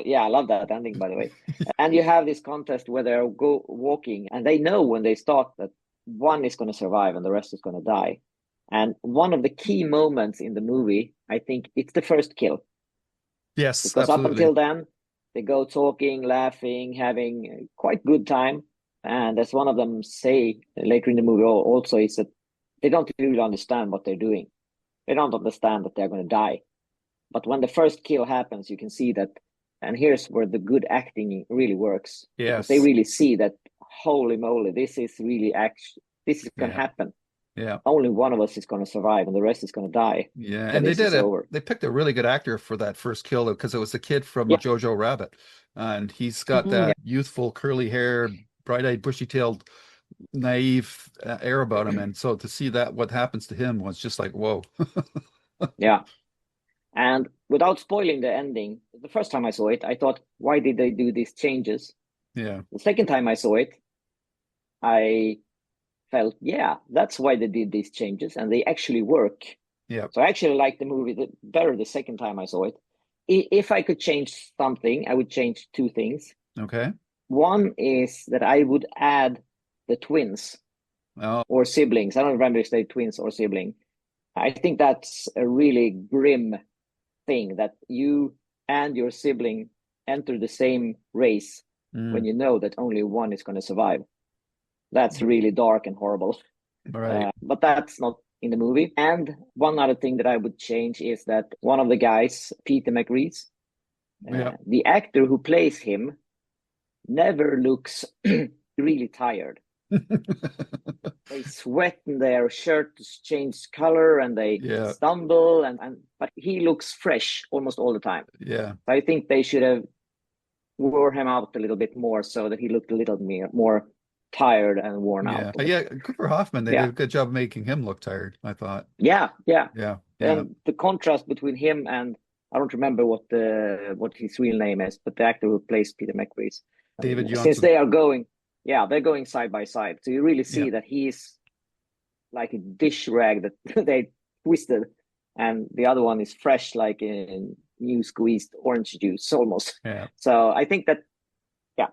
Yeah, I love that ending, by the way. And you have this contest where they're go walking, and they know when they start that one is going to survive and the rest is going to die. And one of the key moments in the movie, I think, it's the first kill. Yes, Because up absolutely. until then, they go talking, laughing, having a quite good time. And as one of them say later in the movie, also is that they don't really understand what they're doing. They don't understand that they're going to die. But when the first kill happens, you can see that, and here's where the good acting really works, because they Yes. really see that, holy moly, this is really this is going to Yeah. happen. Yeah. Only one of us is going to survive, and the rest is going to die. Yeah. When And they this did is it. over. They picked a really good actor for that first kill because it was the kid from Yeah, Jojo Rabbit. And he's got Mhm. that youthful curly hair, bright-eyed, bushy-tailed, naive air about him. And so to see that what happens to him was just like, whoa. yeah. And without spoiling the ending, the first time I saw it, I thought, why did they do these changes? Yeah. The second time I saw it, I felt, yeah, that's why they did these changes, and they actually work. Yeah. So I actually liked the movie better the second time I saw it. If I could change something, I would change two things. Okay. One is that I would add the twins Oh, or siblings. I don't remember if they twins or sibling. I think that's a really grim thing that you and your sibling enter the same race when mm, you know that only one is going to survive. That's really dark and horrible. right. But that's not in the movie. And one other thing that I would change is that one of the guys, Peter McReese, Yeah. the actor who plays him, never looks really tired. They sweat and their shirts change color and they Yeah. stumble and but he looks fresh almost all the time. Yeah. I think they should have wore him out a little bit more so that he looked a little more tired and worn Yeah. out. Yeah. Cooper Hoffman, they did Yeah, a good job making him look tired, I thought. yeah. Yeah. Yeah. And the contrast between him and I don't remember what his real name is, but the actor who plays Peter McReese, David since Johnson. they are going, yeah, they're going side by side. So you really Yeah. see that he's like a dish rag that they twisted, and the other one is fresh like a new squeezed orange juice almost. Yeah. So I think that, yeah,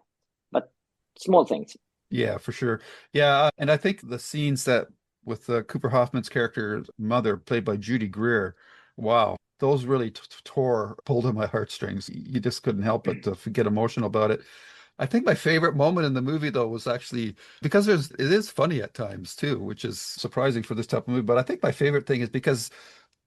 but small things. Yeah, for sure. Yeah, and I think the scenes that with Cooper Hoffman's character's mother, played by Judy Greer, wow, those really pulled on my heartstrings. You just couldn't help but to get emotional about it. I think my favorite moment in the movie though was actually because it is funny at times too, which is surprising for this type of movie. But I think my favorite thing is because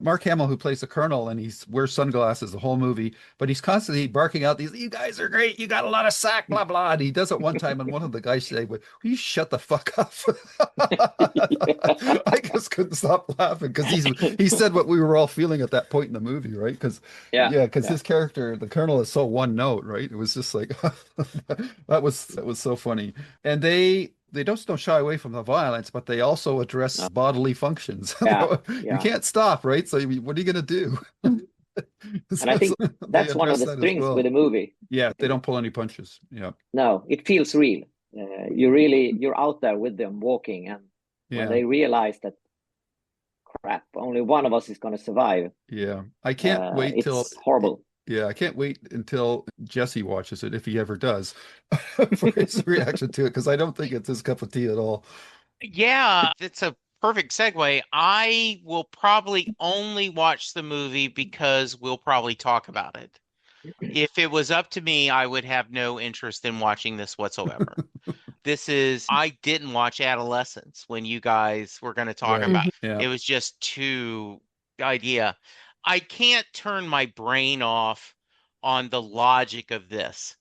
Mark Hamill, who plays the Colonel, and he wears sunglasses the whole movie, but he's constantly barking out these, "You guys are great, you got a lot of sack, blah blah." And he does it one time, and one of the guys say, "Will you shut the fuck up?" I just couldn't stop laughing because he said what we were all feeling at that point in the movie, right? Because Yeah, yeah, because yeah, his character, the Colonel, is so one note, right? It was just like that was so funny, and they don't shy away from the violence, but they also address no, bodily functions. yeah, You yeah. can't stop, right? So what are you going to do? And I So think they that's one of address the that as strengths with well. the movie. Yeah, they don't pull any punches. Yeah, No, it feels real. You're out there with them walking, and when yeah, they realize that, crap, only one of us is going to survive, yeah. I can't wait till it's horrible. yeah, I can't wait until Jesse watches it if he ever does for his reaction to it because I don't think it's his cup of tea at all. Yeah, it's a perfect segue. I will probably only watch the movie because we'll probably talk about it. If it was up to me, I would have no interest in watching this whatsoever. I didn't watch Adolescence when you guys were going to talk Right. about Mhm. Yeah. it. Was just too idea. I can't turn my brain off on the logic of this.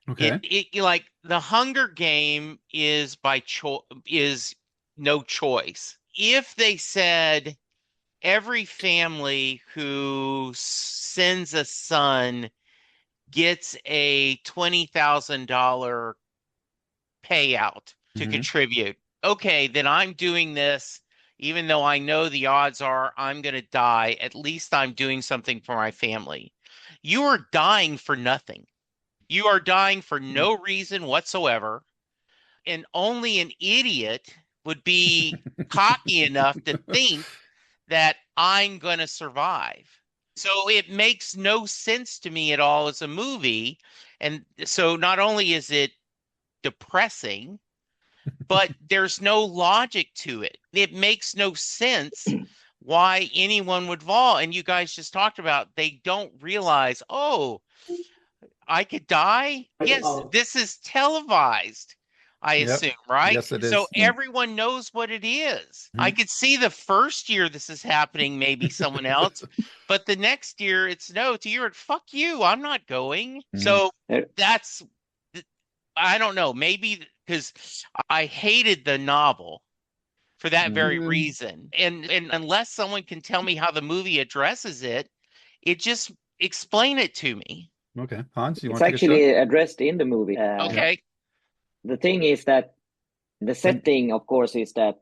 Okay. Like the Hunger Game is by choice is no choice. If they said every family who sends a son gets a $20,000 payout to Hmm. contribute. Okay, then I'm doing this, even though I know the odds are I'm going to die. At least I'm doing something for my family. You are dying for nothing. You are dying for no reason whatsoever. And only an idiot would be cocky enough to think that I'm going to survive. So it makes no sense to me at all as a movie. And so not only is it depressing, but there's no logic to it. It makes no sense why anyone would fall. And you guys just talked about they don't realize, oh, I could die? Yes, this is televised, I Yep. assume, right? Yes, it So is. everyone knows what it is. I Mhm. could see the first year this is happening, maybe someone else, but the next year it's no, to you, fuck you, I'm not going. Mhm. So There- that's, I don't know, maybe because I hated the novel for that very Mhm. reason. And unless someone can tell me how the movie addresses it, it just explain it to me. Okay. Hans, you It's want to take a shot? actually addressed in the movie. Yeah. Okay. The thing is that the And setting, of course, is that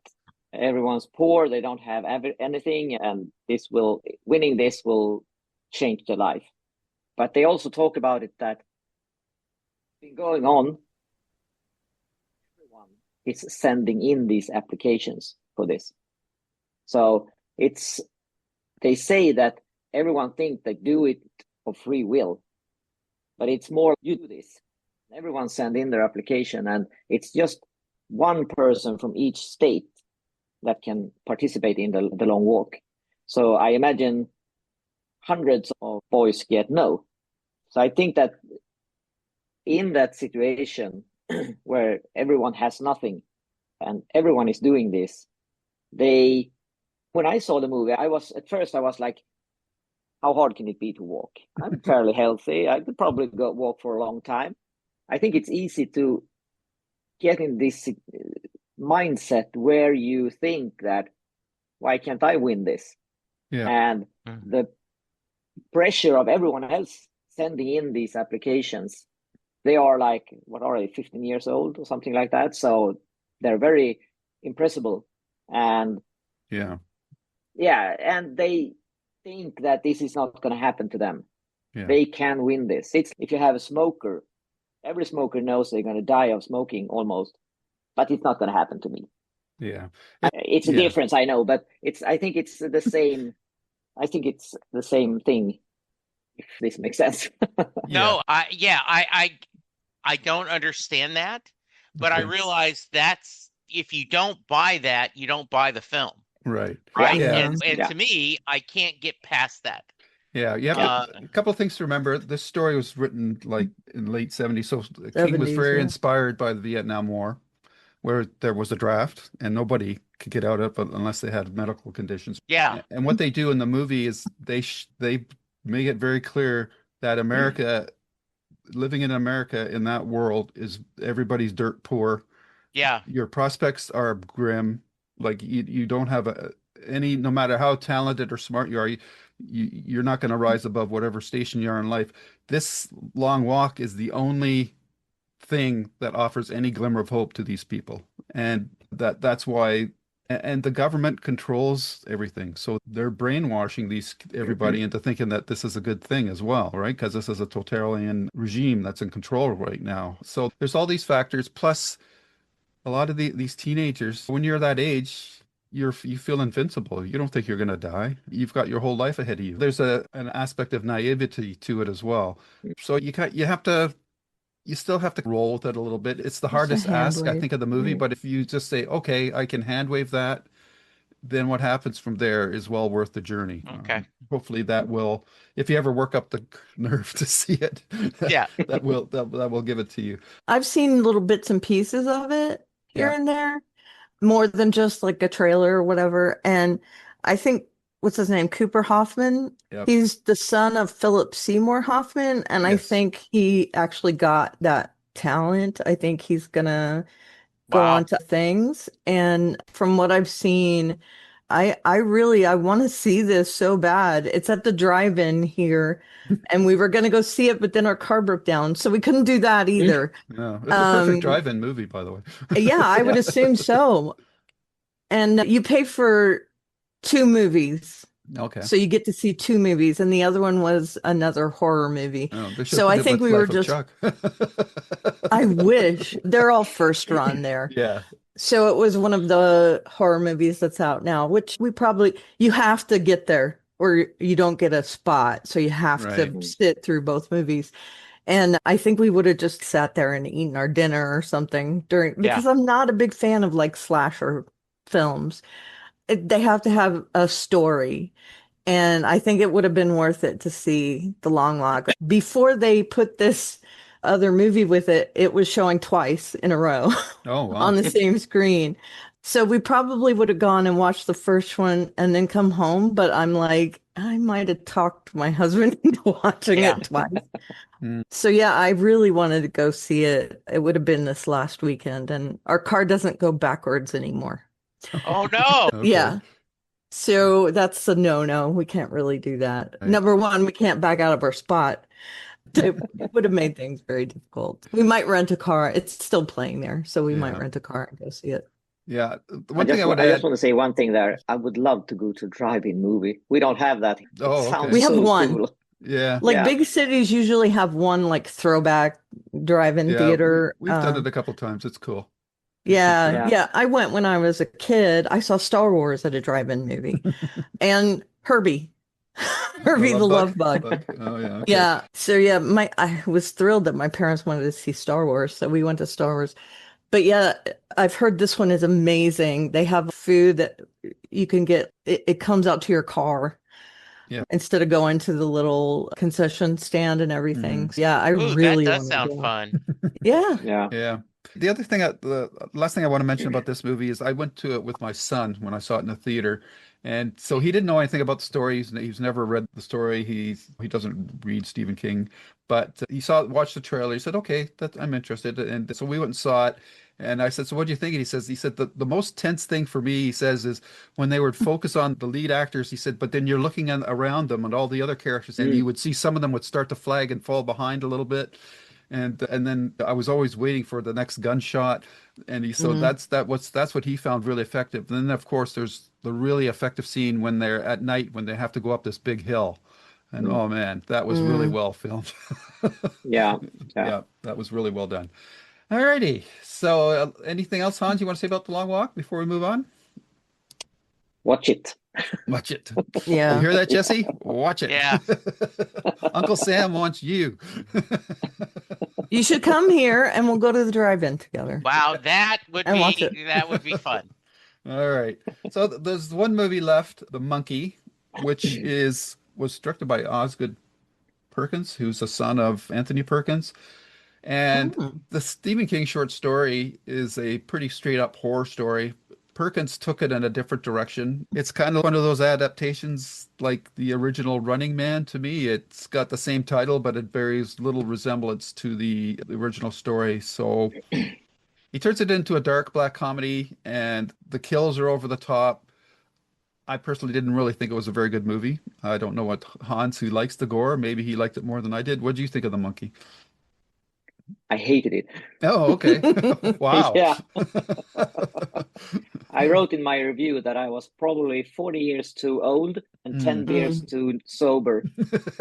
everyone's poor, they don't have anything, and winning this will change their life. But they also talk about it that been going on, everyone is sending in these applications for this. So it's they say that everyone think they do it of free will, but it's more you do this. Everyone send in their application, and it's just one person from each state that can participate in the long walk. So I imagine hundreds of boys get no. So I think that in that situation where everyone has nothing and everyone is doing this, they when I saw the movie, I was like, how hard can it be to walk? I'm fairly healthy. I could probably go walk for a long time. I think it's easy to get in this mindset where you think that why can't I win this? yeah. And Mhm. the pressure of everyone else sending in these applications, they are like, what are they, 15 years old or something like that? So they're very impressible. And Yeah. yeah, and they think that this is not going to happen to them. Yeah. They can win this. It's if you have a smoker, every smoker knows they're going to die of smoking almost, but it's not going to happen to me. Yeah. It's a Yeah. difference, I know, but I think it's the same. I think it's the same thing, if this makes sense. Yeah. No, I don't understand that, but I Okay. realize that's if you don't buy that, you don't buy the film, Right. Yeah, right? Yeah. Yeah. And yeah, to me, I can't get past that. Yeah. You have yeah. Uh, a couple of things to remember. This story was written like in the late 70s. So King was 70s, very yeah. inspired by the Vietnam War, where there was a draft and nobody could get out of it unless they had medical conditions. yeah. And what they do in the movie is they make it very clear that America, living in America in that world, is everybody's dirt poor. Yeah. Your prospects are grim. Like you don't have any, no matter how talented or smart you are, you're not going to rise above whatever station you are in life. This long walk is the only thing that offers any glimmer of hope to these people. And that's why and the government controls everything. So they're brainwashing these everybody into thinking that this is a good thing as well, right? Because this is a totalitarian regime that's in control right now. So there's all these factors plus a lot of these teenagers, when you're that age, you feel invincible. You don't think you're going to die. You've got your whole life ahead of you. There's an aspect of naivety to it as well. So you still have to roll with it a little bit. It's the Just a hardest hand ask, I wave. think, of the movie. Yeah. But if you just say, okay, I can hand wave that, then what happens from there is well worth the journey. Okay. Hopefully that will, if you ever work up the nerve to see it, Yeah. that will give it to you. I've seen little bits and pieces of it here Yeah. and there, more than just like a trailer or whatever. And I think, what's his name? Cooper Hoffman. Yep. He's the son of Philip Seymour Hoffman. And I Yes. think he actually got that talent. I think he's gonna go on Wow. to things. And from what I've seen, I want to see this so bad. It's at the drive-in here, and we were gonna go see it, but then our car broke down, so we couldn't do that either. Yeah, it's a perfect Um, drive-in movie, by the way. yeah, I would Yeah. assume so. And you pay for two movies. Okay. So you get to see two movies, and the other one was another horror movie. Oh, they should have So put I it think with we were Life of just, Chuck. I wish they're all first run there. Yeah, So it was one of the horror movies that's out now, which you have to get there or you don't get a spot. So you have right. to sit through both movies. And I think we would have just sat there and eaten our dinner or something Yeah. because I'm not a big fan of like slasher films. They have to have a story. And I think it would have been worth it to see The Long Walk. Before they put this other movie with it, it was showing twice in a row Oh, on wow. the same screen. So we probably would have gone and watched the first one and then come home. But I'm like, I might have talked my husband into watching Yeah. it twice. Mm, So yeah, I really wanted to go see it. It would have been this last weekend, and our car doesn't go backwards anymore. Oh no. okay. Yeah. So that's a no-no. We can't really do that. Right. Number one, we can't back out of our spot. It would have made things very difficult. We might rent a car. It's still playing there, so we might Yeah. rent a car and go see it. Yeah. The I one thing just I would I just add. want to say one thing there. I would love to go to drive-in movie. We don't have that. It Oh, okay. We sounds have so one. cool. Yeah. Like Yeah. big cities usually have one like throwback drive-in Yeah. theater. We've done it a couple times. It's cool. It's for Yeah, sure. Yeah. yeah. I went when I was a kid. I saw Star Wars at a drive-in movie and Herbie, The Herbie the love bug? Love Bug. Bug. Oh, yeah. Okay. Yeah. So yeah, I was thrilled that my parents wanted to see Star Wars, so we went to Star Wars. But yeah, I've heard this one is amazing. They have food that you can get. It comes out to your car Yeah. instead of going to the little concession stand and everything. Mhm. So yeah, I Ooh, that really does want to sound go. fun. Yeah. Yeah. Yeah. The other thing, the last thing I want to mention about this movie is I went to it with my son when I saw it in the theater. And so he didn't know anything about the story. He's never read the story. He doesn't read Stephen King, but he watched the trailer. He said, "Okay, I'm interested." And so we went and saw it. And I said, "So what do you think?" And he said the most tense thing for me, he says, is when they would focus on the lead actors. He said, but then you're looking around them and all the other characters, and you Mm. would see some of them would start to flag and fall behind a little bit. And then I was always waiting for the next gunshot, and so Mhm. that's what he found really effective. And then of course there's the really effective scene when they're at night when they have to go up this big hill, and Mm. oh man, that was really Mm. well filmed. Yeah. Yeah. Yeah, that was really well done. Alrighty, so anything else, Hans, you want to say about the long walk before we move on? Watch it. Watch it. You Yeah. hear that, Jesse? Watch it. Yeah. Uncle Sam wants you. You should come here and we'll go to the drive-in together Wow, and watch it. that would be fun. All right. So there's one movie left, The Monkey, which was directed by Osgood Perkins, who's the son of Anthony Perkins. And Mm. the Stephen King short story is a pretty straight up horror story. Perkins took it in a different direction. It's kind of one of those adaptations like the original Running Man to me. It's got the same title, but it bears little resemblance to the original story. So he turns it into a dark black comedy, and the kills are over the top. I personally didn't really think it was a very good movie. I don't know what Hans, who likes the gore, maybe he liked it more than I did. What do you think of The Monkey? I hated it. Oh, okay. Wow. Yeah. I wrote in my review that I was probably 40 years too old and 10 Mm. years too sober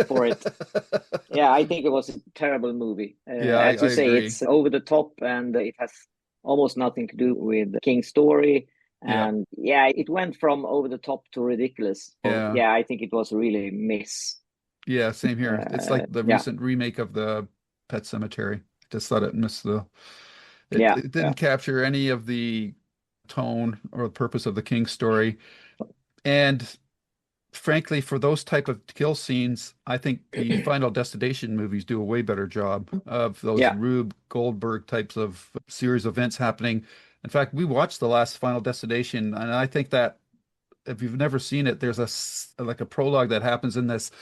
for it. Yeah, I think it was a terrible movie. Yeah, As I you say, agree. it's over the top and it has almost nothing to do with King's story. Yeah, And yeah, it went from over the top to ridiculous. So, yeah, yeah, I think it was really miss. yeah, same here. It's like the Yeah, recent remake of the Pet Cemetery. Just thought it missed yeah, it yeah. didn't capture any of the tone or the purpose of the King story. And frankly, for those type of kill scenes, I think the Final Destination movies do a way better job of those Yeah. Rube Goldberg types of series of events happening. In fact, we watched the last Final Destination, and I think that if you've never seen it, there's like a prologue that happens in this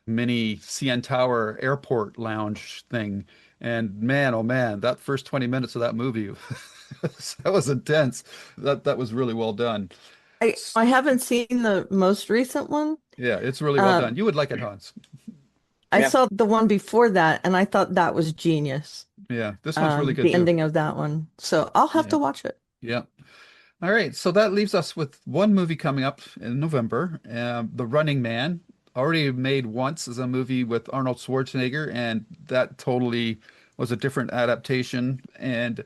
mini CN Tower airport lounge thing. And man, oh man, that first 20 minutes of that movie, that was intense. That was really well done. I haven't seen the most recent one. Yeah, it's really well Um, done. You would like it, Hans. I Yeah. saw the one before that, and I thought that was genius. Yeah, this one's really good The too. ending of that one. So I'll have Yeah. to watch it. Yeah. All right, so that leaves us with one movie coming up in November, The Running Man. Already made once as a movie with Arnold Schwarzenegger, and that totally was a different adaptation. And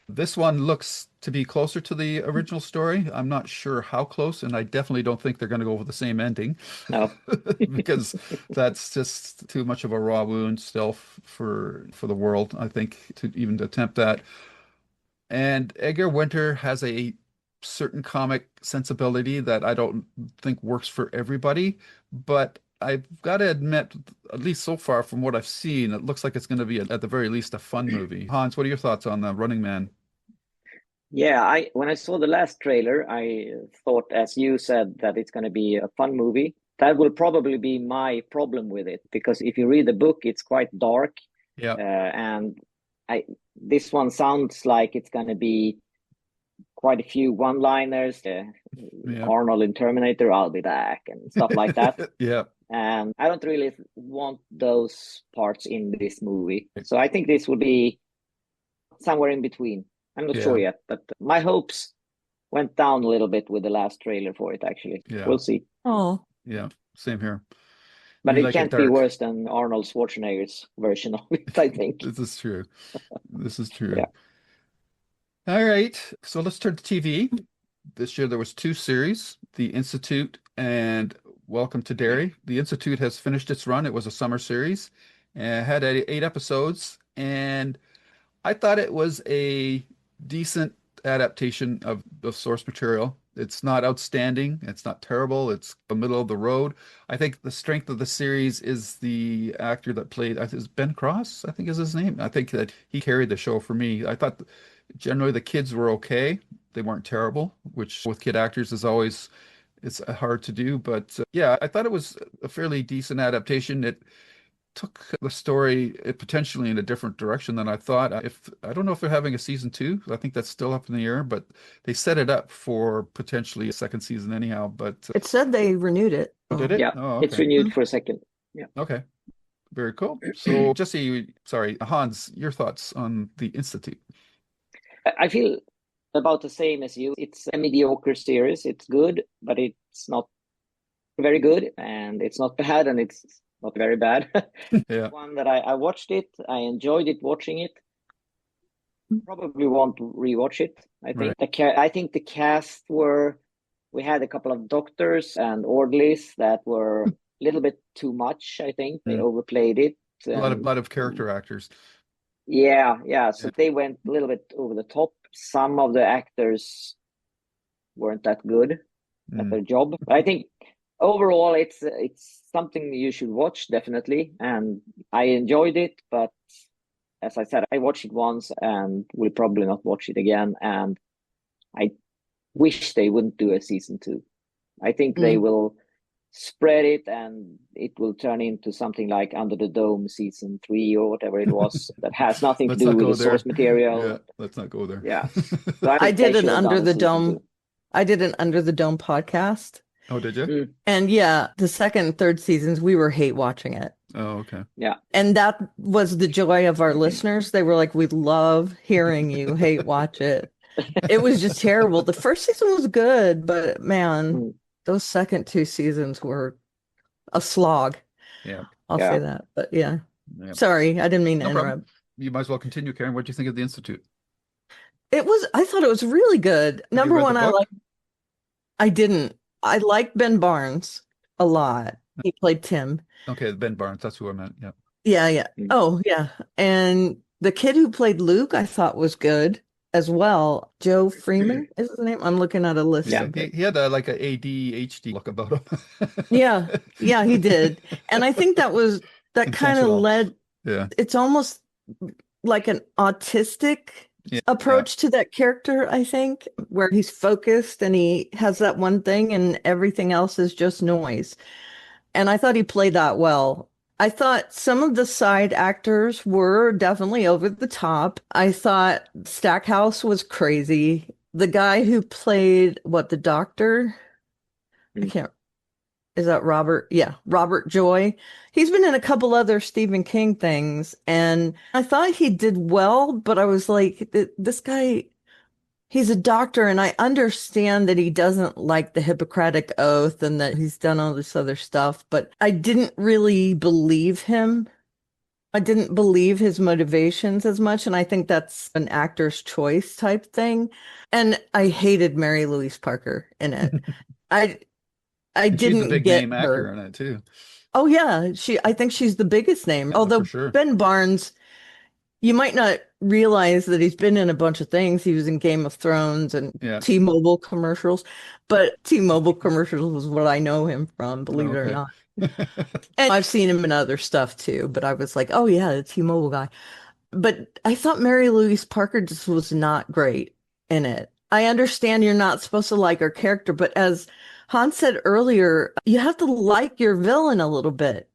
this one looks to be closer to the original story. I'm not sure how close, and I definitely don't think they're going to go with the same ending No. because that's just too much of a raw wound still for the world, I think, to even attempt that. And Edgar Winter has a certain comic sensibility that I don't think works for everybody, but I've got to admit, at least so far from what I've seen, it looks like it's going to be at the very least a fun movie. Hans, what are your thoughts on The Running Man? Yeah, I when I saw the last trailer, I thought, as you said, that it's going to be a fun movie. That will probably be my problem with it because if you read the book, it's quite dark, Yeah, and I this one sounds like it's going to be quite a few one-liners. yeah, Arnold in Terminator, I'll be back, and stuff like that. yeah, And I don't really want those parts in this movie. So I think this will be somewhere in between. I'm not sure yeah, yet, but my hopes went down a little bit with the last trailer for it, actually. yeah, We'll see. Oh, yeah. Same here. But You it like it can't be dark. worse than Arnold Schwarzenegger's version of it, I think. This is true. This is true. Yeah. All right, so let's turn to TV. This year there was two series, The Institute and Welcome to Derry. The Institute has finished its run. It was a summer series and had 8 episodes, and I thought it was a decent adaptation of the source material. It's not outstanding. It's not terrible. It's the middle of the road. I think the strength of the series is the actor that played, I think it's Ben Cross, I think is his name. I think that he carried the show for me. I thought generally the kids were okay. They weren't terrible, which with kid actors is always it's hard to do. But yeah, I thought it was a fairly decent adaptation. It took the story potentially in a different direction than I thought. If I don't know if they're having a season two, I think that's still up in the air, but they set it up for potentially a second season anyhow. But it said they renewed it. oh, did Oh. it? Yeah, Oh, it's okay. renewed for a second. Yeah. Okay. Very cool. So Jesse, sorry, Hans, your thoughts on the Institute? I feel about the same as you. It's a mediocre series. It's good, but it's not very good, and it's not bad, and it's not very bad. Yeah. One that I watched it, I enjoyed it watching it. Probably want to rewatch it. I think Right. I think the cast were we had a couple of doctors and orderlies that were a little bit too much. I think they Mm. overplayed it, A lot of and lot of character actors. yeah. So Yeah. they went a little bit over the top. Some of the actors weren't that good at Mm. their job. But I think overall, it's something you should watch definitely, and I enjoyed it. But as I said, I watched it once and will probably not watch it again. And I wish they wouldn't do a season two. I think they Mm. will spread it and it will turn into something like Under the Dome season three or whatever it was that has nothing to Let's do not with go the source there. material. Yeah, let's not go there. Yeah. So I I think they did an should have Under done a the season Dome. two. I did an Under the Dome podcast. Oh, did you? Mm, And yeah, the second and third seasons, we were hate watching it. Oh, okay. yeah. And that was the joy of our listeners. They were like, we love hearing you hate watch it. It was just terrible. The first season was good, but man, Mm, those second two seasons were a slog. Yeah. I'll yeah. say that. But yeah, Yeah. sorry, I didn't mean to No problem. interrupt. You might as well continue, Karen. What do you think of the Institute? I thought it was really good. Have you Number read the one, book? I didn't. I like Ben Barnes a lot. He played Tim. Okay, Ben Barnes. That's who I meant. Yeah. Yeah. Mm. Oh, yeah. And the kid who played Luke, I thought was good as well. Joe Freeman is his name. I'm looking at a list Yeah. of it. He had like a ADHD look about him. Yeah, he did. And I think that kind of Intentional. led, Yeah. it's almost like an autistic Yeah. approach to that character, I think, where he's focused and he has that one thing and everything else is just noise. And I thought he played that well. I thought some of the side actors were definitely over the top. I thought Stackhouse was crazy. The guy who played the doctor? I Mm. can't, is that Robert? Yeah, Robert Joy. He's been in a couple other Stephen King things, and I thought he did well, but I was like, this guy, he's a doctor, and I understand that he doesn't like the Hippocratic Oath and that he's done all this other stuff, but I didn't really believe him. I didn't believe his motivations as much, and I think that's an actor's choice type thing. And I hated Mary Louise Parker in it. I I And she's the didn't big get name actor her. in it too. Oh yeah, I think she's the biggest name. Yeah, for Although sure. Ben Barnes, you might not realize that he's been in a bunch of things. He was in Game of Thrones and Yeah. T-Mobile commercials, but T-Mobile commercials is what I know him from, believe it or Okay. not. And I've seen him in other stuff too, but I was like, oh yeah, the T-Mobile guy. But I thought Mary Louise Parker just was not great in it. I understand you're not supposed to like her character, but as Hans said earlier, you have to like your villain a little bit.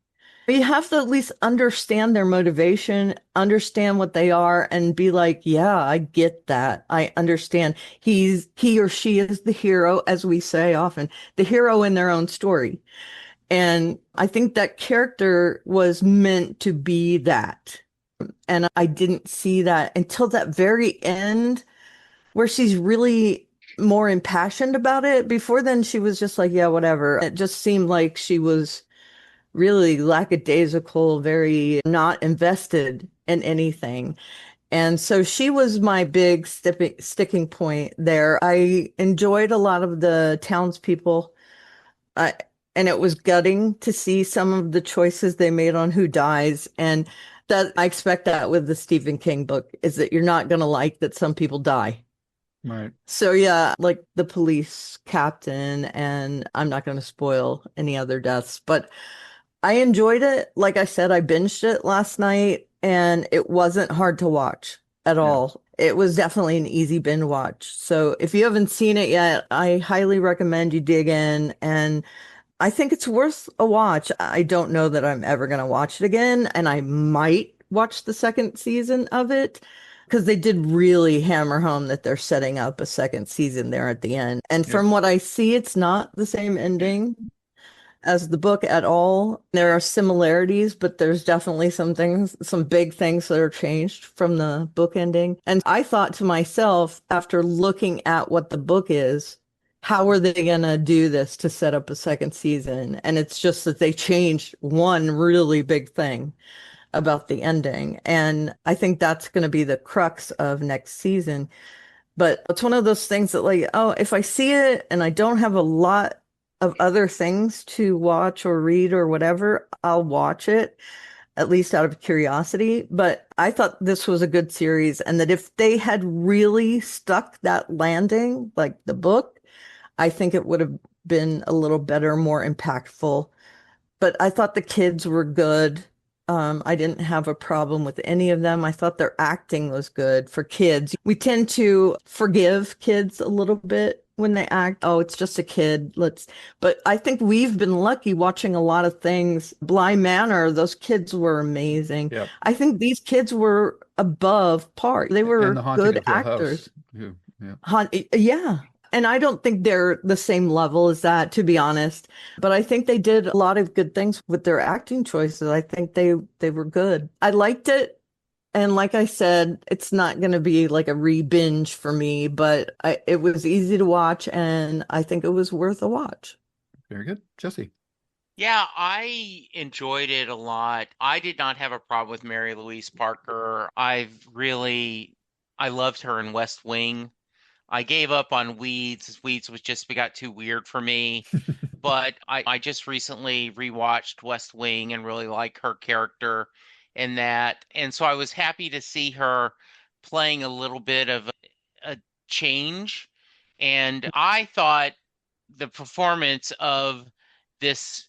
You have to at least understand their motivation, understand what they are, and be like, yeah, I get that. I understand. He or she is the hero, as we say often, the hero in their own story. And I think that character was meant to be that. And I didn't see that until that very end where she's really more impassioned about it. Before then, she was just like, yeah, whatever. It just seemed like she was really lackadaisical, very not invested in anything. And so she was my big sticking point there. I enjoyed a lot of the townspeople. I, and it was gutting to see some of the choices they made on who dies. And that I expect that with the Stephen King book is that you're not going to like that some people die. Right. So yeah, like the police captain, and I'm not going to spoil any other deaths, but I enjoyed it. Like I said, I binged it last night and it wasn't hard to watch at Yeah. all. It was definitely an easy binge watch. So if you haven't seen it yet, I highly recommend you dig in, and I think it's worth a watch. I don't know that I'm ever going to watch it again, and I might watch the second season of it because they did really hammer home that they're setting up a second season there at the end. And Yep. from what I see, it's not the same ending as the book at all. There are similarities, but there's definitely some things, some big things that are changed from the book ending. And I thought to myself, after looking at what the book is, how are they going to do this to set up a second season? And it's just that they changed one really big thing about the ending. And I think that's going to be the crux of next season. But it's one of those things that, like, oh, if I see it and I don't have a lot of other things to watch or read or whatever, I'll watch it, at least out of curiosity. But I thought this was a good series, and that if they had really stuck that landing, like the book, I think it would have been a little better, more impactful. But I thought the kids were good. I didn't have a problem with any of them. I thought their acting was good for kids. We tend to forgive kids a little bit when they act. Oh, it's just a kid. But I think we've been lucky watching a lot of things. Bly Manor, those kids were amazing. Yep. I think these kids were above par. They And were The Haunting good of Hill House. actors. Yeah. Yeah. And I don't think they're the same level as that, to be honest. But I think they did a lot of good things with their acting choices. I think they were good. I liked it. And like I said, it's not going to be like a re-binge for me, but it was easy to watch, and I think it was worth a watch. Very good. Jesse. Yeah, I enjoyed it a lot. I did not have a problem with Mary Louise Parker. I loved her in West Wing. I gave up on Weeds. Weeds was just got too weird for me. But I just recently rewatched West Wing and really like her character in that. And so I was happy to see her playing a little bit of a change. And I thought the performance of this,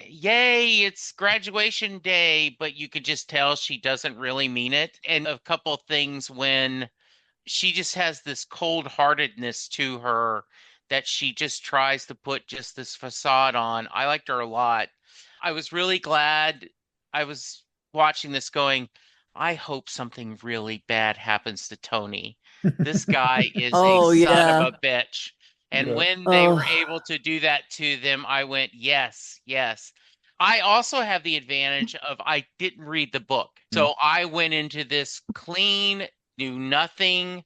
yay, it's graduation day, but you could just tell she doesn't really mean it. And a couple things when she just has this cold-heartedness to her that she just tries to put just this facade on. I liked her a lot. I was really glad I was watching this going, I hope something really bad happens to Tony. This guy is a Oh son of a yeah. bitch. And Yeah. when they were Oh able to do that to them, I went, yes, yes. I also have the advantage of I didn't read the book. Mm. So I went into this clean, knew nothing.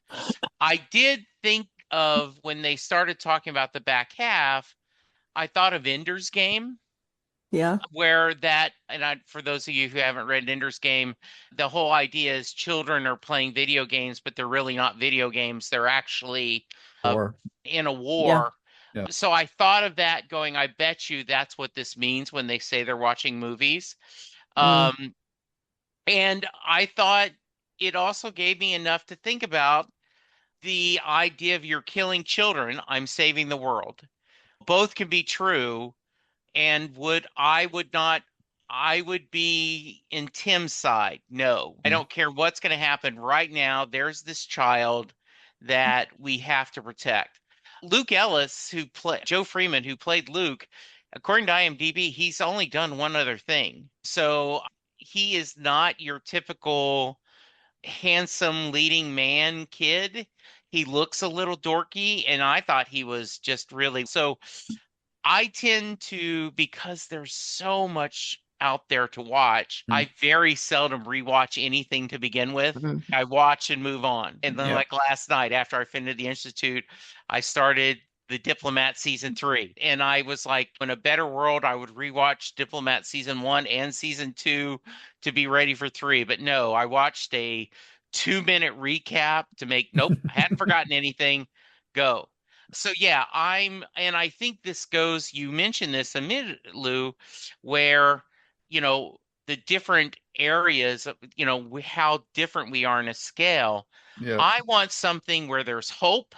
I did think of when they started talking about the back half, I thought of Ender's Game, yeah. where that, and for those of you who haven't read Ender's Game, the whole idea is children are playing video games, but they're really not video games. They're actually uh, Or in a Yeah. war. yeah. So I thought of that going, I bet you that's what this means when they say they're watching movies. Mm, Um, and I thought it also gave me enough to think about the idea of you're killing children, I'm saving the world. Both can be true, and would not, I would be in Tim's side. No, I Mm. don't care what's going to happen right now. There's this child that we have to protect. Luke Ellis, who played Joe Freeman, who played Luke, according to IMDb, he's only done one other thing. So he is not your typical handsome leading man kid. He looks a little dorky, and I thought he was just really so. I tend to, because there's so much out there to watch, Mm. I very seldom rewatch anything to begin with. mm. I watch and move on. And then, Yeah. like last night, after I finished The Institute, I started The Diplomat season 3. And I was like, in a better world, I would rewatch Diplomat season 1 and season 2 to be ready for 3. But no, I watched a 2-minute recap to make, nope, I hadn't forgotten anything. Go. So yeah, and I think this goes, you mentioned this a minute, Lou, where, you know, the different areas of, how different we are in a scale. Yeah. I want something where there's hope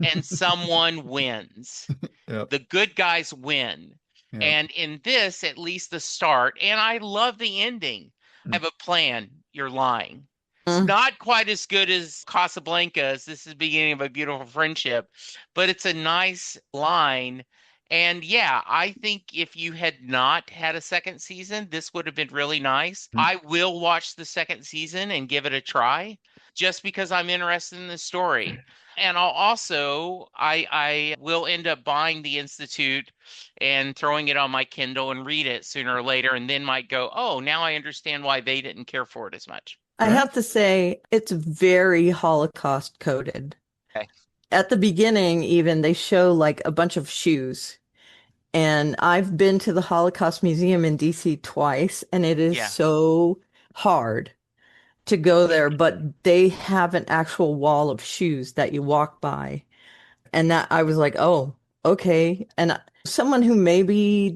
and someone wins. Yeah. The good guys win. Yeah. And in this, at least the start, and I love the ending. I Mm. have a plan. You're lying. It's Mm. not quite as good as Casablanca, as this is the beginning of a beautiful friendship, but it's a nice line. And yeah, I think if you had not had a second season, this would have been really nice. Mm. I will watch the second season and give it a try just because I'm interested in the story. And I will end up buying the Institute and throwing it on my Kindle and read it sooner or later, and then might go, oh, now I understand why they didn't care for it as much. I Right. have to say it's very Holocaust coded. Okay. At the beginning, even they show like a bunch of shoes. And I've been to the Holocaust Museum in DC twice, and it is Yeah. so hard to go there, but they have an actual wall of shoes that you walk by. And that I was like, oh, okay. And someone who maybe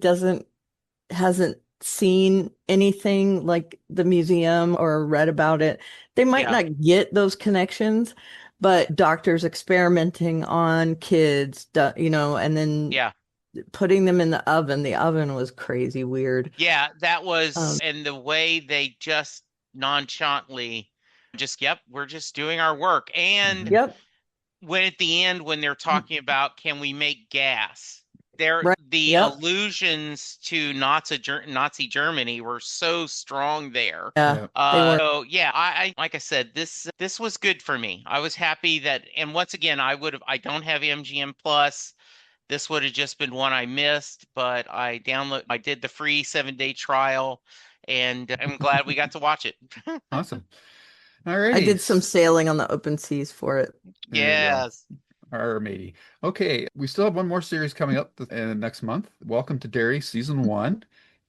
hasn't seen anything like the museum or read about it, they might Yeah. not get those connections. But doctors experimenting on kids, and then Yeah. putting them in the oven. The oven was crazy weird. Yeah. That was, Um, and the way they just nonchalantly just, yep, we're just doing our work. And Mhm. yep, when at the end, when they're talking about can we make gas, there right, the yep, allusions to Nazi Germany were so strong there. yeah, Yeah. they were. So yeah, I like I said, this was good for me. I was happy that, and once again, I don't have MGM Plus. This would have just been one I missed, but I did the free 7-day trial, and I'm glad we got to watch it. Awesome. I Alrighty. did some sailing on the open seas for it. There you go. Yes. Our matey. Okay, we still have one more series coming up next month. Welcome to Derry, season 1.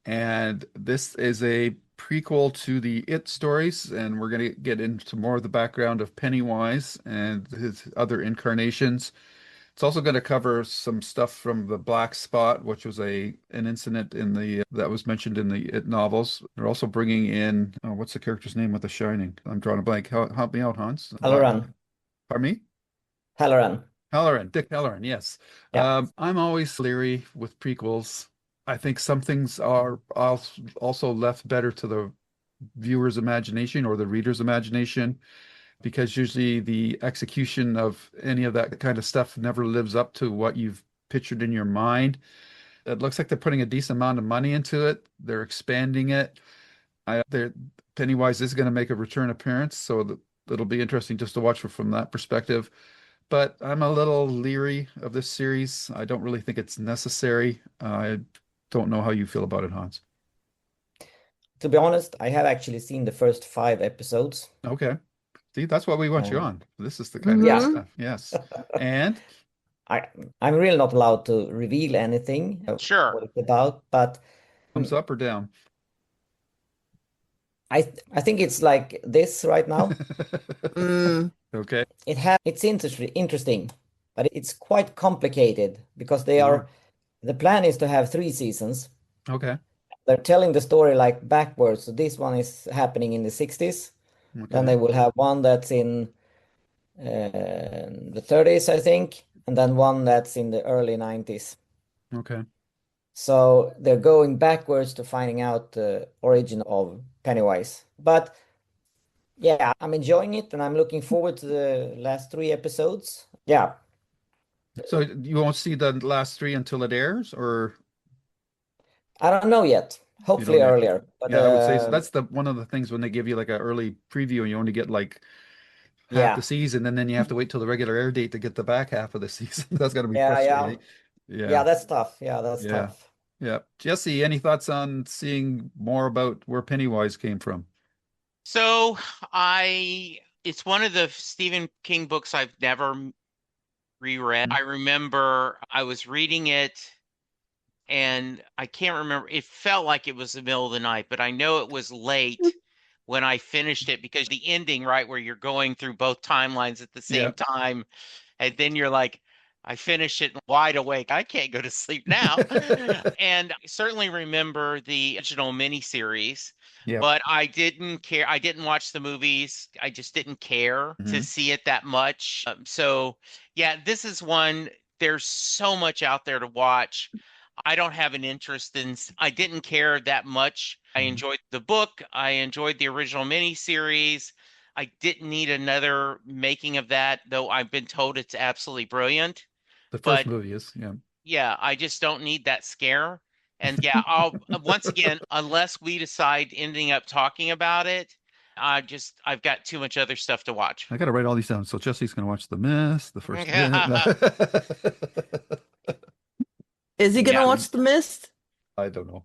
And this is a prequel to the It stories, and we're going to get into more of the background of Pennywise and his other incarnations. It's also going to cover some stuff from the Black Spot, which was an incident in the that was mentioned in the It novels. They're also bringing in what's the character's name with The Shining? I'm drawing a blank. Help me out, Hans. Halloran. Pardon me? Halloran. Halloran, Dick Halloran, yes. Yeah. I'm always leery with prequels. I think some things are also left better to the viewer's imagination or the reader's imagination, because usually the execution of any of that kind of stuff never lives up to what you've pictured in your mind. It looks like they're putting a decent amount of money into it. They're expanding it. Pennywise is going to make a return appearance, so it'll be interesting just to watch from that perspective. But I'm a little leery of this series. I don't really think it's necessary. I don't know how you feel about it, Hans. To be honest, I have actually seen the first 5 episodes. Okay. See, that's why we want you Uh, on. This is the kind of good yeah, stuff. Yes. And I I'm really not allowed to reveal anything of Sure. what it's about, but thumbs up or down? I think it's like this right now. Mm, Okay. It's interesting, but it's quite complicated because Mm, the plan is to have 3 seasons. okay. They're telling the story like backwards. So this one is happening in the 60s. Then Okay. they will have one that's in the 30s, I think, and then one that's in the early 90s. Okay. So they're going backwards to finding out the origin of Pennywise. But yeah, I'm enjoying it and I'm looking forward to the last 3 episodes. Yeah, So you won't see the last three until it airs, or I don't know yet. you don't Hopefully know? earlier. But Yeah, I would say so. That's the one of the things when they give you like an early preview and you only get like half the yeah, season, and then you have to wait till the regular air date to get the back half of the season. That's got to be yeah, yeah. frustrating. Yeah, Yeah. that's tough. Yeah, that's Yeah. tough. Yeah. Jesse, any thoughts on seeing more about where Pennywise came from? So it's one of the Stephen King books I've never reread. I remember I was reading it and I can't remember. It felt like it was the middle of the night, but I know it was late when I finished it because the ending, right, where you're going through both timelines at the Yeah. same time, and then you're like, I finished it wide awake. I can't go to sleep now. And I certainly remember the original miniseries, Yeah. but I didn't care. I didn't watch the movies. I just didn't care to Hmm. see it that much. So, yeah, this is one. There's so much out there to watch. I don't have an interest in, I didn't care that much. I Hmm. enjoyed the book. I enjoyed the original miniseries. I didn't need another making of that, though I've been told it's absolutely brilliant. The first But movie is, yeah. yeah, I just don't need that scare. And yeah, I'll once again, unless we decide ending up talking about it, I've got too much other stuff to watch. I got to write all these down. So Jesse's going to watch The Mist, the first bit. Yeah. is he gonna Yeah. watch The Mist? I don't know.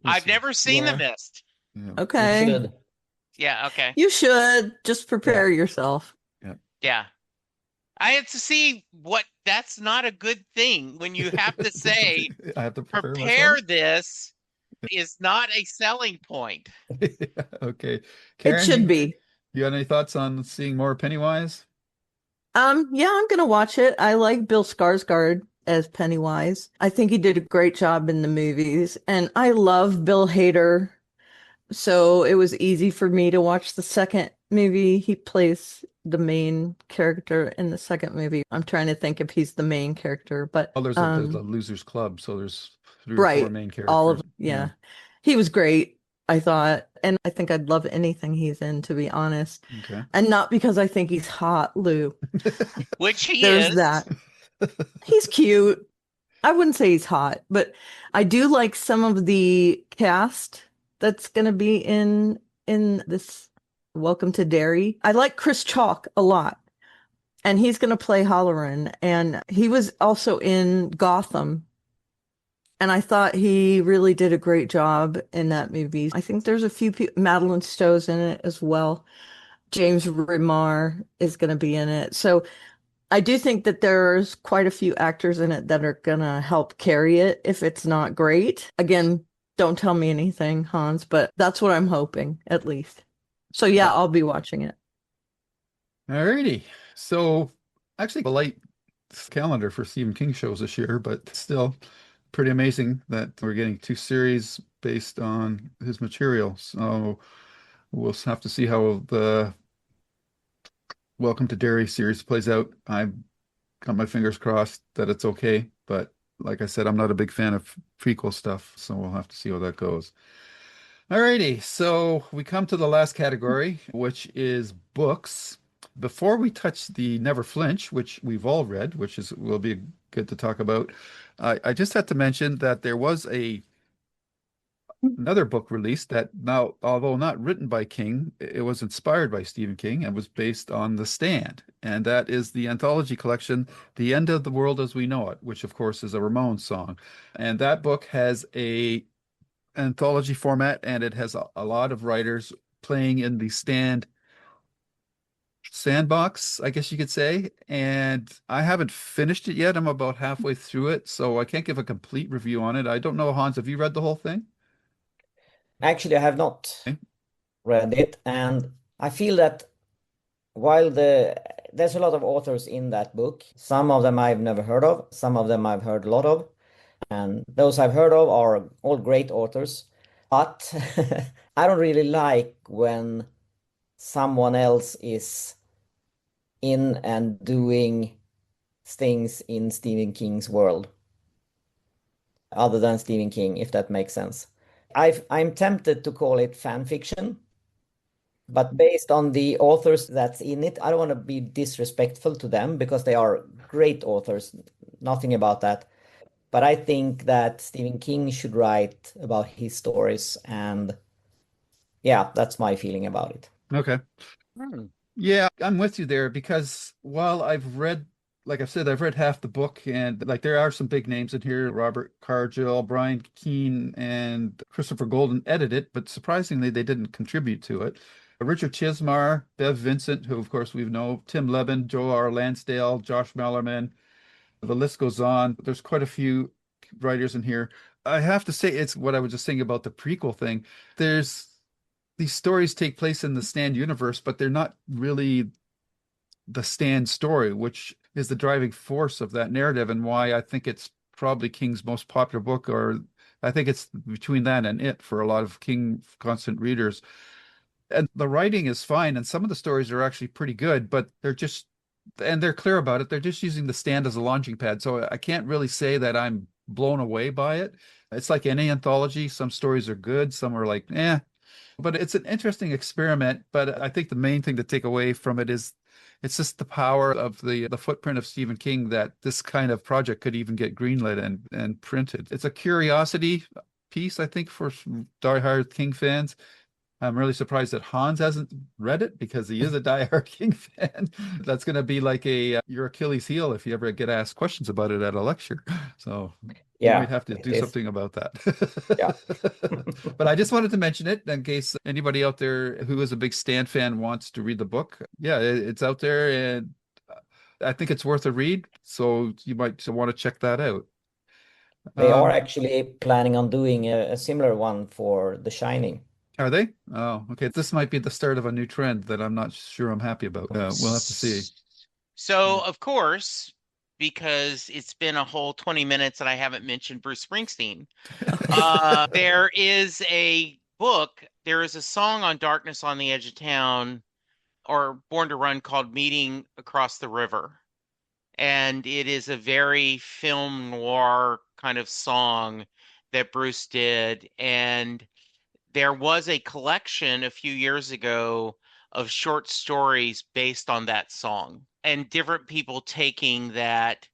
We'll I've see. never seen The Yeah, Mist. Yeah. you Okay. should. Yeah, okay. You should just Yeah. prepare yourself. Yeah. Yeah. I had to see what that's not a good thing when you have to say I have to prepare prepare myself. this is not a selling point. Okay. It Karen, should you, be. you got any thoughts on seeing more Pennywise? Yeah, I'm gonna watch it. I like Bill Skarsgård as Pennywise. I think he did a great job in the movies, and I love Bill Hader. So it was easy for me to watch the second movie. He plays the main character in the second movie. I'm trying to think if he's the main character, but Oh, there's a Losers Club, so there's 3 or 4 right, main all characters. of yeah. He was great, I thought, and I think I'd love anything he's in, to be honest. Okay. And not because I think he's hot, Lou. Which he There's is. that. He's cute. I wouldn't say he's hot, but I do like some of the cast that's going to be in this Welcome to Derry. I like Chris Chalk a lot, and he's going to play Halloran, and he was also in Gotham, and I thought he really did a great job in that movie. I think there's a few people, Madeline Stowe's in it as well. James Remar is going to be in it. So I do think that there's quite a few actors in it that are gonna help carry it if it's not great. Again, don't tell me anything, Hans, but that's what I'm hoping, at least. So yeah, I'll be watching it. Alrighty. So actually a light calendar for Stephen King shows this year, but still pretty amazing that we're getting 2 series based on his material. So we'll have to see how the Welcome to Derry series plays out. I've got my fingers crossed that it's okay, but like I said, I'm not a big fan of prequel stuff, so we'll have to see how that goes. Alrighty, so we come to the last category, which is books. Before we touch the Never Flinch, which we've all read, which is will be good to talk about, I just had to mention that there was another book released that now, although not written by King, it was inspired by Stephen King and was based on The Stand. And that is the anthology collection, The End of the World as We Know It, which of course is a Ramones song. And that book has a anthology format and it has a lot of writers playing in the Stand sandbox, I guess you could say. And I haven't finished it yet. I'm about halfway through it, so I can't give a complete review on it. I don't know, Hans, have you read the whole thing? Actually, I have not Okay. read it, and I feel that while there's a lot of authors in that book, some of them I've never heard of, some of them I've heard a lot of, and those I've heard of are all great authors. But I don't really like when someone else is in and doing things in Stephen King's world, other than Stephen King, if that makes sense. I'm tempted to call it fan fiction, but based on the authors that's in it, I don't want to be disrespectful to them because they are great authors, nothing about that. But I think that Stephen King should write about his stories, and yeah, that's my feeling about it. Okay. Hmm. Yeah, I'm with you there because while I've read, like I've said, I've read half the book and like there are some big names in here. Robert Cargill, Brian Keene, and Christopher Golden edited it, but surprisingly they didn't contribute to it. Richard Chismar, Bev Vincent, who of course we know, Tim Levin, Joe R. Lansdale, Josh Mallerman, the list goes on. There's quite a few writers in here. I have to say, it's what I was just saying about the prequel thing. There's these stories take place in the Stand universe, but they're not really the Stand story, which is the driving force of that narrative and why I think it's probably King's most popular book, or I think it's between that and it for a lot of King constant readers. And the writing is fine, and some of the stories are actually pretty good, but and they're clear about it. They're just using the Stand as a launching pad. So I can't really say that I'm blown away by it. It's like any anthology. Some stories are good, some are like, eh. But it's an interesting experiment. But I think the main thing to take away from it is it's just the power of the footprint of Stephen King that this kind of project could even get greenlit and printed. It's a curiosity piece, I think, for diehard King fans. I'm really surprised that Hans hasn't read it because he is a diehard King fan. That's going to be like your Achilles heel if you ever get asked questions about it at a lecture. So you might Yeah, have to it do is. something about Yeah. that. But I just wanted to mention it in case anybody out there who is a big Stan fan wants to read the book. Yeah, it's out there and I think it's worth a read. So you might want to check that out. They are Um, actually planning on doing a similar one for The Shining. are they? Oh, okay. This might be the start of a new trend that I'm not sure I'm happy about. We'll have to see. So, of course, because it's been a whole 20 minutes and I haven't mentioned Bruce Springsteen, there is a book, there is a song on Darkness on the Edge of Town or Born to Run called Meeting Across the River. And it is a very film noir kind of song that Bruce did. And there was a collection a few years ago of short stories based on that song and different people taking that.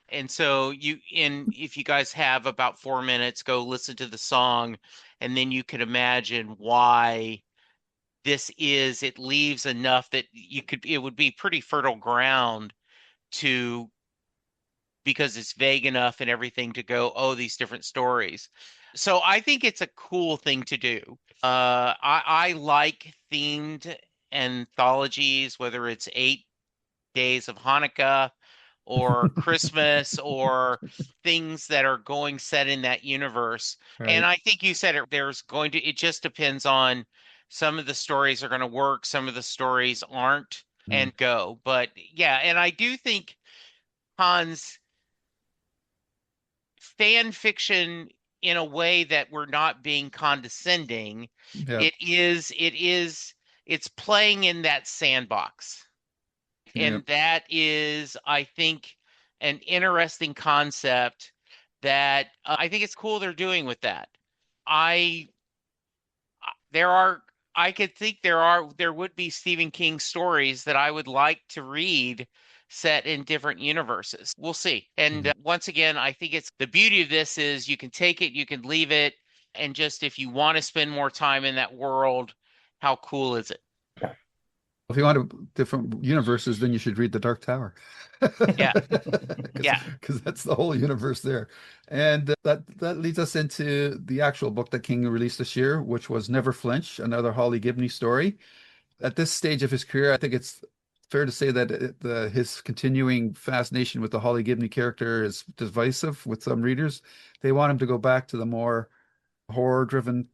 And so if you guys have about 4 minutes, go listen to the song, and then you can imagine why it leaves enough that it would be pretty fertile ground to because it's vague enough and everything to go, oh, these different stories. So I think it's a cool thing to do. I like themed anthologies, whether it's 8 days of Hanukkah or Christmas or things that are going set in that universe. And Right. I think you said it just depends on some of the stories are going to work, some of the stories aren't Mm. and go. But yeah, and I do think Hans fan fiction in a way that we're not being condescending. Yeah. It's playing in that sandbox. Yeah. And that is, I think, an interesting concept that I think it's cool they're doing with that. I there are I could think there would be Stephen King stories that I would like to read set in different universes. We'll see. And Mm. once again, I think it's the beauty of this is you can take it, you can leave it. And just if you want to spend more time in that world, how cool is it? If you want different universes, then you should read The Dark Tower. Yeah. Yeah. Because that's the whole universe there. And that leads us into the actual book that King released this year, which was Never Flinch, another Holly Gibney story. At this stage of his career, I think it's fair to say that his continuing fascination with the Holly Gibney character is divisive with some readers. They want him to go back to the more horror-driven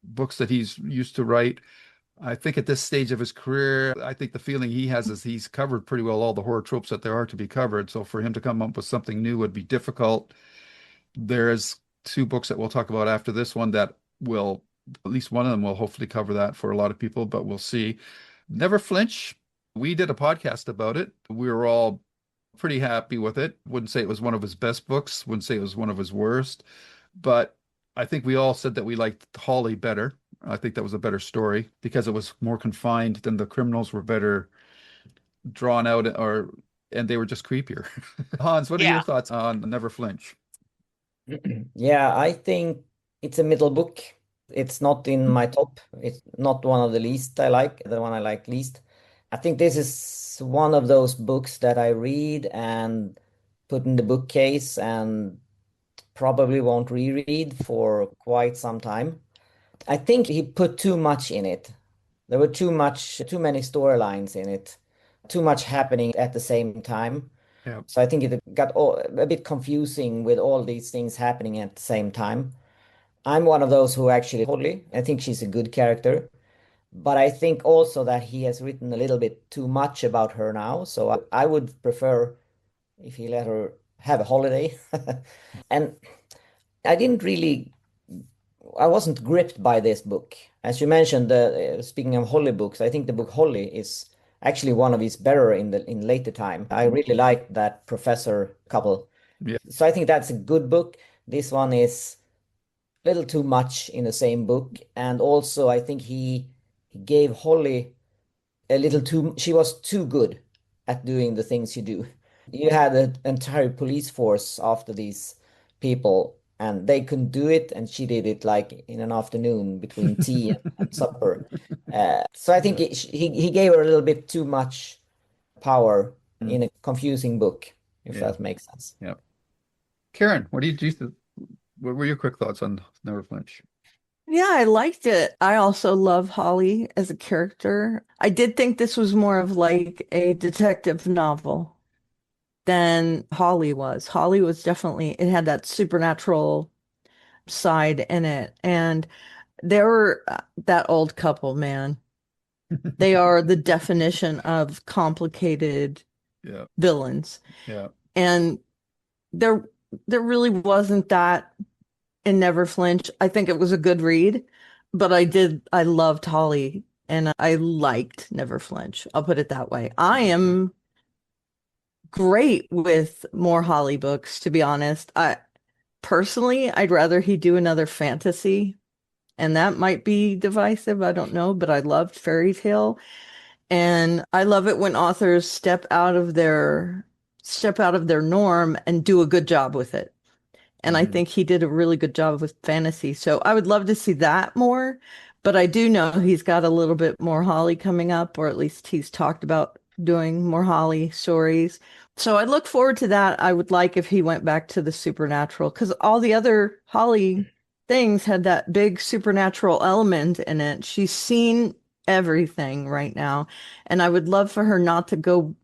books that he's used to write. I think at this stage of his career, I think the feeling he has is he's covered pretty well all the horror tropes that there are to be covered. So for him to come up with something new would be difficult. There's two books that we'll talk about after this one that will, at least one of them will hopefully cover that for a lot of people, but we'll see. Never Flinch. We did a podcast about it. We were all pretty happy with it. Wouldn't say it was one of his best books, wouldn't say it was one of his worst, but I think we all said that we liked Holly better. I think that was a better story because it was more confined than the criminals were better drawn out and they were just creepier. Hans, what are your Yeah. thoughts on Never Flinch? Yeah, I think it's a middle book. It's not in my top. It's not one of the least I like, the one I like least. I think this is one of those books that I read and put in the bookcase and probably won't reread for quite some time. I think he put too much in it. There were too many storylines in it, too much happening at the same time. Yeah. So I think it got a bit confusing with all these things happening at the same time. I'm one of those who actually Holly. I think she's a good character, but I think also that he has written a little bit too much about her now. So I would prefer if he let her have a holiday. And I didn't really I wasn't gripped by this book. As you mentioned, speaking of Holly books, I think the book Holly is actually one of his better in later time. I really liked that professor couple. Yeah. So I think that's a good book. This one is a little too much in the same book, and also I think he gave Holly a little too. She was too good at doing the things you do. You had an entire police force after these people, and they couldn't do it, and she did it like in an afternoon between tea and supper. So I think he gave her a little bit too much power in a confusing book, if Yeah. that makes sense. Yeah. Karen, what do you think? What were your quick thoughts on Never Flinch? Yeah, I liked it. I also love Holly as a character. I did think this was more of like a detective novel than Holly was. Holly was definitely, it had that supernatural side in it. And they were that old couple, man. They are the definition of complicated Yeah. villains. Yeah. And there there really wasn't that in Never Flinch. I think it was a good read, but I loved Holly and I liked Never Flinch. I'll put it that way. I am great with more Holly books, to be honest. I personally, I'd rather he do another fantasy, and that might be divisive, I don't know, but I loved fairy tale. And I love it when authors step out of their norm and do a good job with it. And I Mhm. think he did a really good job with fantasy. So I would love to see that more. But I do know he's got a little bit more Holly coming up, or at least he's talked about doing more Holly stories. So I look forward to that. I would like if he went back to the supernatural because all the other Holly things had that big supernatural element in it. She's seen everything right now. And I would love for her not to go.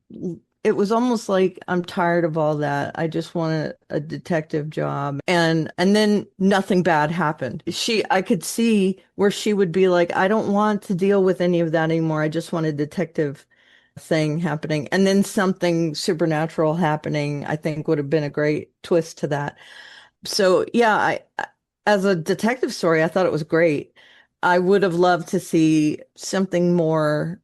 It was almost like I'm tired of all that. I just want a detective job. And then nothing bad happened. I could see where she would be like, I don't want to deal with any of that anymore. I just want a detective thing happening. And then something supernatural happening, I think would have been a great twist to that. So yeah, as a detective story, I thought it was great. I would have loved to see something more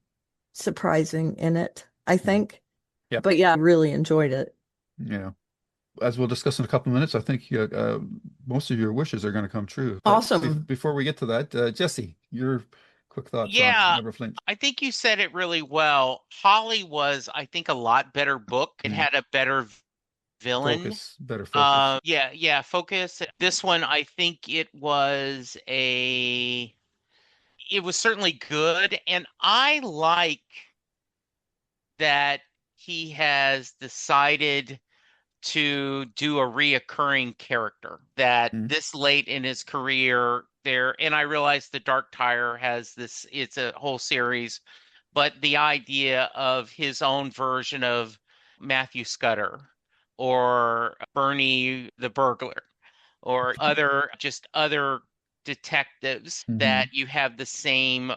surprising in it, I think. Yeah. But yeah, I really enjoyed it. Yeah. As we'll discuss in a couple of minutes, I think most of your wishes are going to come true. But Awesome. before we get to that, Jesse, your quick thoughts on Yeah, Never Flinch. I think you said it really well. Holly was, I think, a lot better book. It Yeah. had a better villain. Better focus. Yeah, focus. This one, I think it was certainly good, and I like that he has decided to do a reoccurring character that Mm. this late in his career there, and I realize the Dark Tire has this, it's a whole series, but the idea of his own version of Matthew Scudder or Bernie the burglar or other detectives Mhm. that you have the same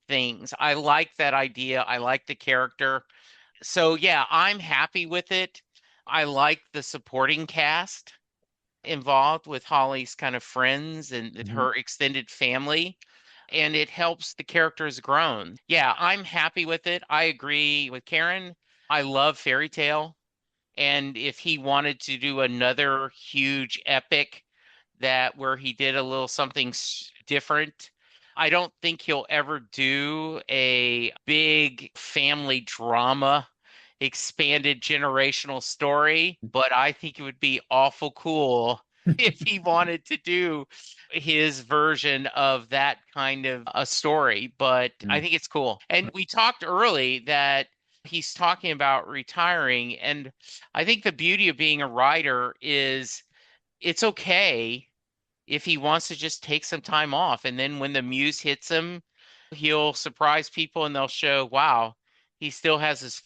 things. I like that idea. I like the character. So yeah, I'm happy with it. I like the supporting cast involved with Holly's kind of friends and Mhm. her extended family, and it helps the characters grown. Yeah, I'm happy with it. I agree with Karen. I love Fairy Tale, and if he wanted to do another huge epic that where he did a little something different, I don't think he'll ever do a big family drama expanded generational story, but I think it would be awful cool if he wanted to do his version of that kind of a story. But I Mm. think it's cool. And we talked early that he's talking about retiring. And I think the beauty of being a writer is it's okay if he wants to just take some time off. And then when the muse hits him, he'll surprise people and they'll show, wow, he still has his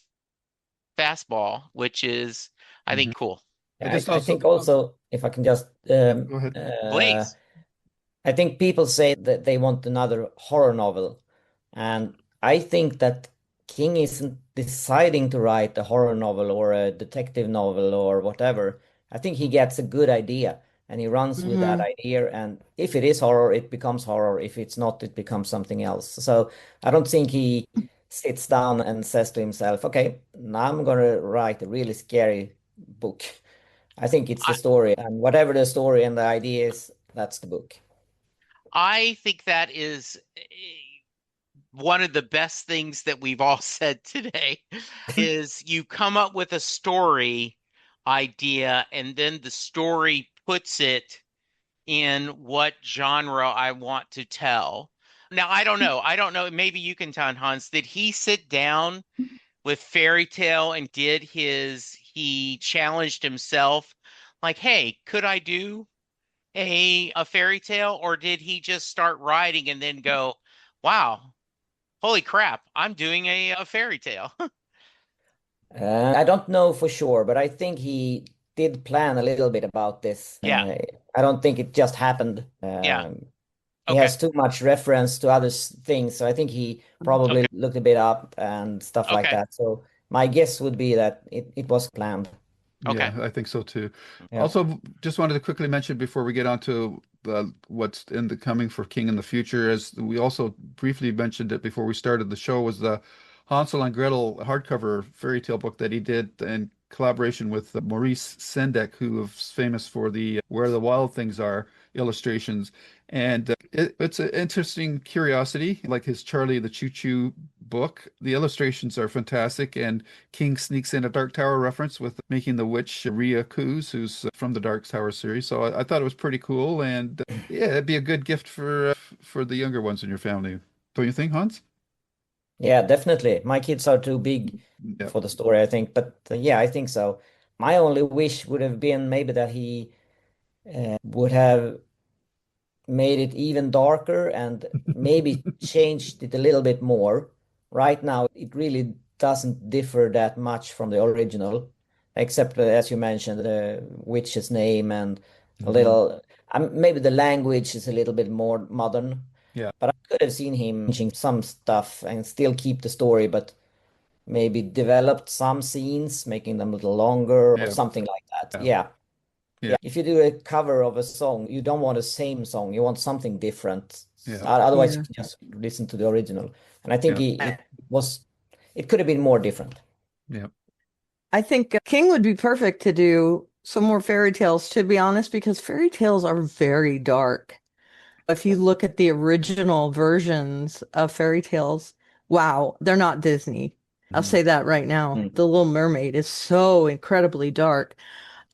fastball, which is, I Mhm. think, cool. I I, just I also think also, if I can just, Yeah, go ahead. Please. I think people say that they want another horror novel. And I think that King isn't deciding to write a horror novel or a detective novel or whatever. I think he gets a good idea and he runs with that Hmm. idea. And if it is horror, it becomes horror. If it's not, it becomes something else. So I don't think he sits down and says to himself, okay, now I'm going to write a really scary book. I think it's the I, story. And whatever the story and the idea is, that's the book. I think that is one of the best things that we've all said today is you come up with a story idea and then the story puts it in what genre I want to tell. Now, I don't know. I don't know. Maybe you can tell, Hans. Did he sit down with Fairy Tale and he challenged himself like, hey, could I do a fairy tale? Or did he just start writing and then go, wow, holy crap, I'm doing a fairy tale? I don't know for sure, but I think he did plan a little bit about this. Yeah, I don't think it just happened. yeah. He Okay, has too much reference to other things, so I think he probably okay, looked a bit up and stuff like okay, that. So my guess would be that it was planned. okay. Yeah, I think so too. Yeah. Also, just wanted to quickly mention before we get on to what's in the coming for King in the future, as we also briefly mentioned it before we started the show, was the Hansel and Gretel hardcover fairy tale book that he did in collaboration with Maurice Sendak, who is famous for the Where the Wild Things Are illustrations. And it's an interesting curiosity, like his Charlie the Choo Choo book. The illustrations are fantastic, and King sneaks in a Dark Tower reference with making the witch Rhea Coos, who's from the Dark Tower series. So I thought it was pretty cool, and yeah, it'd be a good gift for the younger ones in your family. Don't you think, Hans? Yeah, definitely. My kids are too big Yeah. for the story, I think, but yeah, I think so. My only wish would have been maybe that he would have made it even darker and maybe changed it a little bit more. Right now, it really doesn't differ that much from the original, except as you mentioned, the witch's name and a Mhm. little, maybe the language is a little bit more modern. Yeah. But I could have seen him changing some stuff and still keep the story, but maybe developed some scenes, making them a little longer or Yeah. something like that. Yeah. Yeah. Yeah. Yeah, if you do a cover of a song, you don't want the same song. You want something different. Yeah. Otherwise, you Yeah. can just listen to the original. And I think Yeah. it could have been more different. Yeah. I think King would be perfect to do some more fairy tales, to be honest, because fairy tales are very dark. If you look at the original versions of fairy tales, wow, they're not Disney. I'll Mhm. say that right now. Mm. The Little Mermaid is so incredibly dark.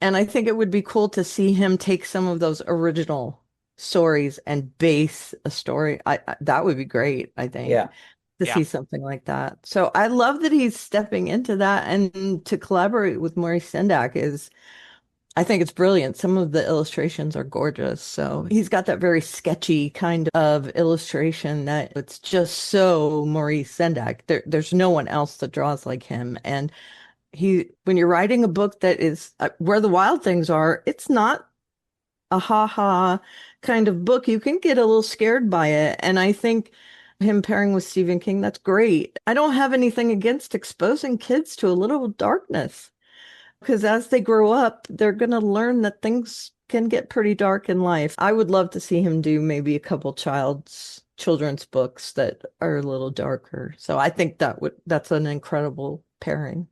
And I think it would be cool to see him take some of those original stories and base a story. That would be great, I think, Yeah. to Yeah. see something like that. So I love that he's stepping into that, and to collaborate with Maurice Sendak is, I think it's brilliant. Some of the illustrations are gorgeous. So he's got that very sketchy kind of illustration that it's just so Maurice Sendak. There's no one else that draws like him. And when you're writing a book that is where the wild things are, it's not a ha-ha kind of book. You can get a little scared by it. And I think him pairing with Stephen King, that's great. I don't have anything against exposing kids to a little darkness, because as they grow up, they're going to learn that things can get pretty dark in life. I would love to see him do maybe a couple children's books that are a little darker. So I think that's an incredible pairing.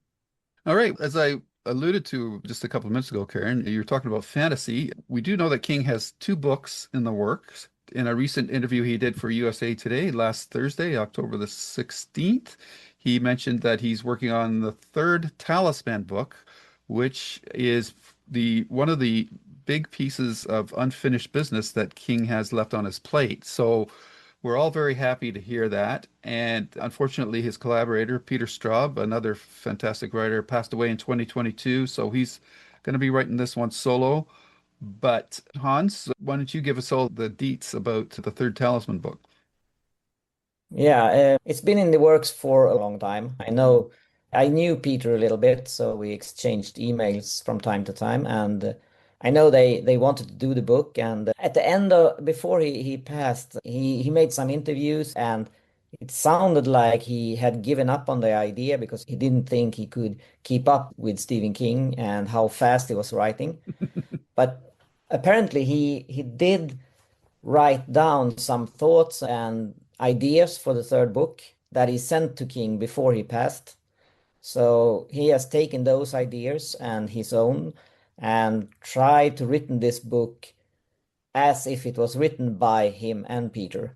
All right. As I alluded to just a couple of minutes ago, Karen, you're talking about fantasy. We do know that King has two books in the works. In a recent interview he did for USA Today last Thursday, October the 16th, he mentioned that he's working on the third Talisman book, which is the one of the big pieces of unfinished business that King has left on his plate. So we're all very happy to hear that. And unfortunately, his collaborator, Peter Straub, another fantastic writer, passed away in 2022. So he's going to be writing this one solo. But Hans, why don't you give us all the deets about the third Talisman book? Yeah, it's been in the works for a long time. I knew Peter a little bit, so we exchanged emails from time to time, and I know they wanted to do the book. And at the end of before he passed, he made some interviews, and it sounded like he had given up on the idea because he didn't think he could keep up with Stephen King and how fast he was writing. But apparently he did write down some thoughts and ideas for the third book that he sent to King before he passed. So he has taken those ideas and his own and tried to written this book as if it was written by him and Peter,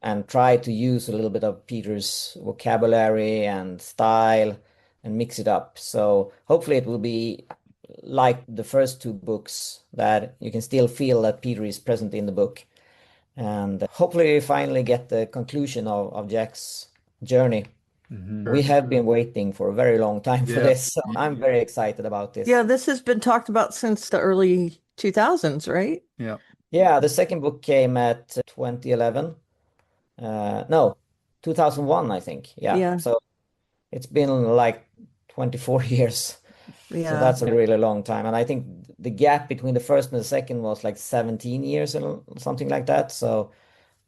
and tried to use a little bit of Peter's vocabulary and style and mix it up. So hopefully it will be like the first two books, that you can still feel that Peter is present in the book. And hopefully we finally get the conclusion of Jack's journey. We have been waiting for a very long time for Yeah. this, so I'm very excited about this. Yeah, this has been talked about since the early 2000s, right? Yeah. Yeah, the second book came at 2011. No, 2001, I think. Yeah. Yeah, So it's been like 24 years. So yeah. that's a really long time. And I think the gap between the first and the second was like 17 years or something like that. So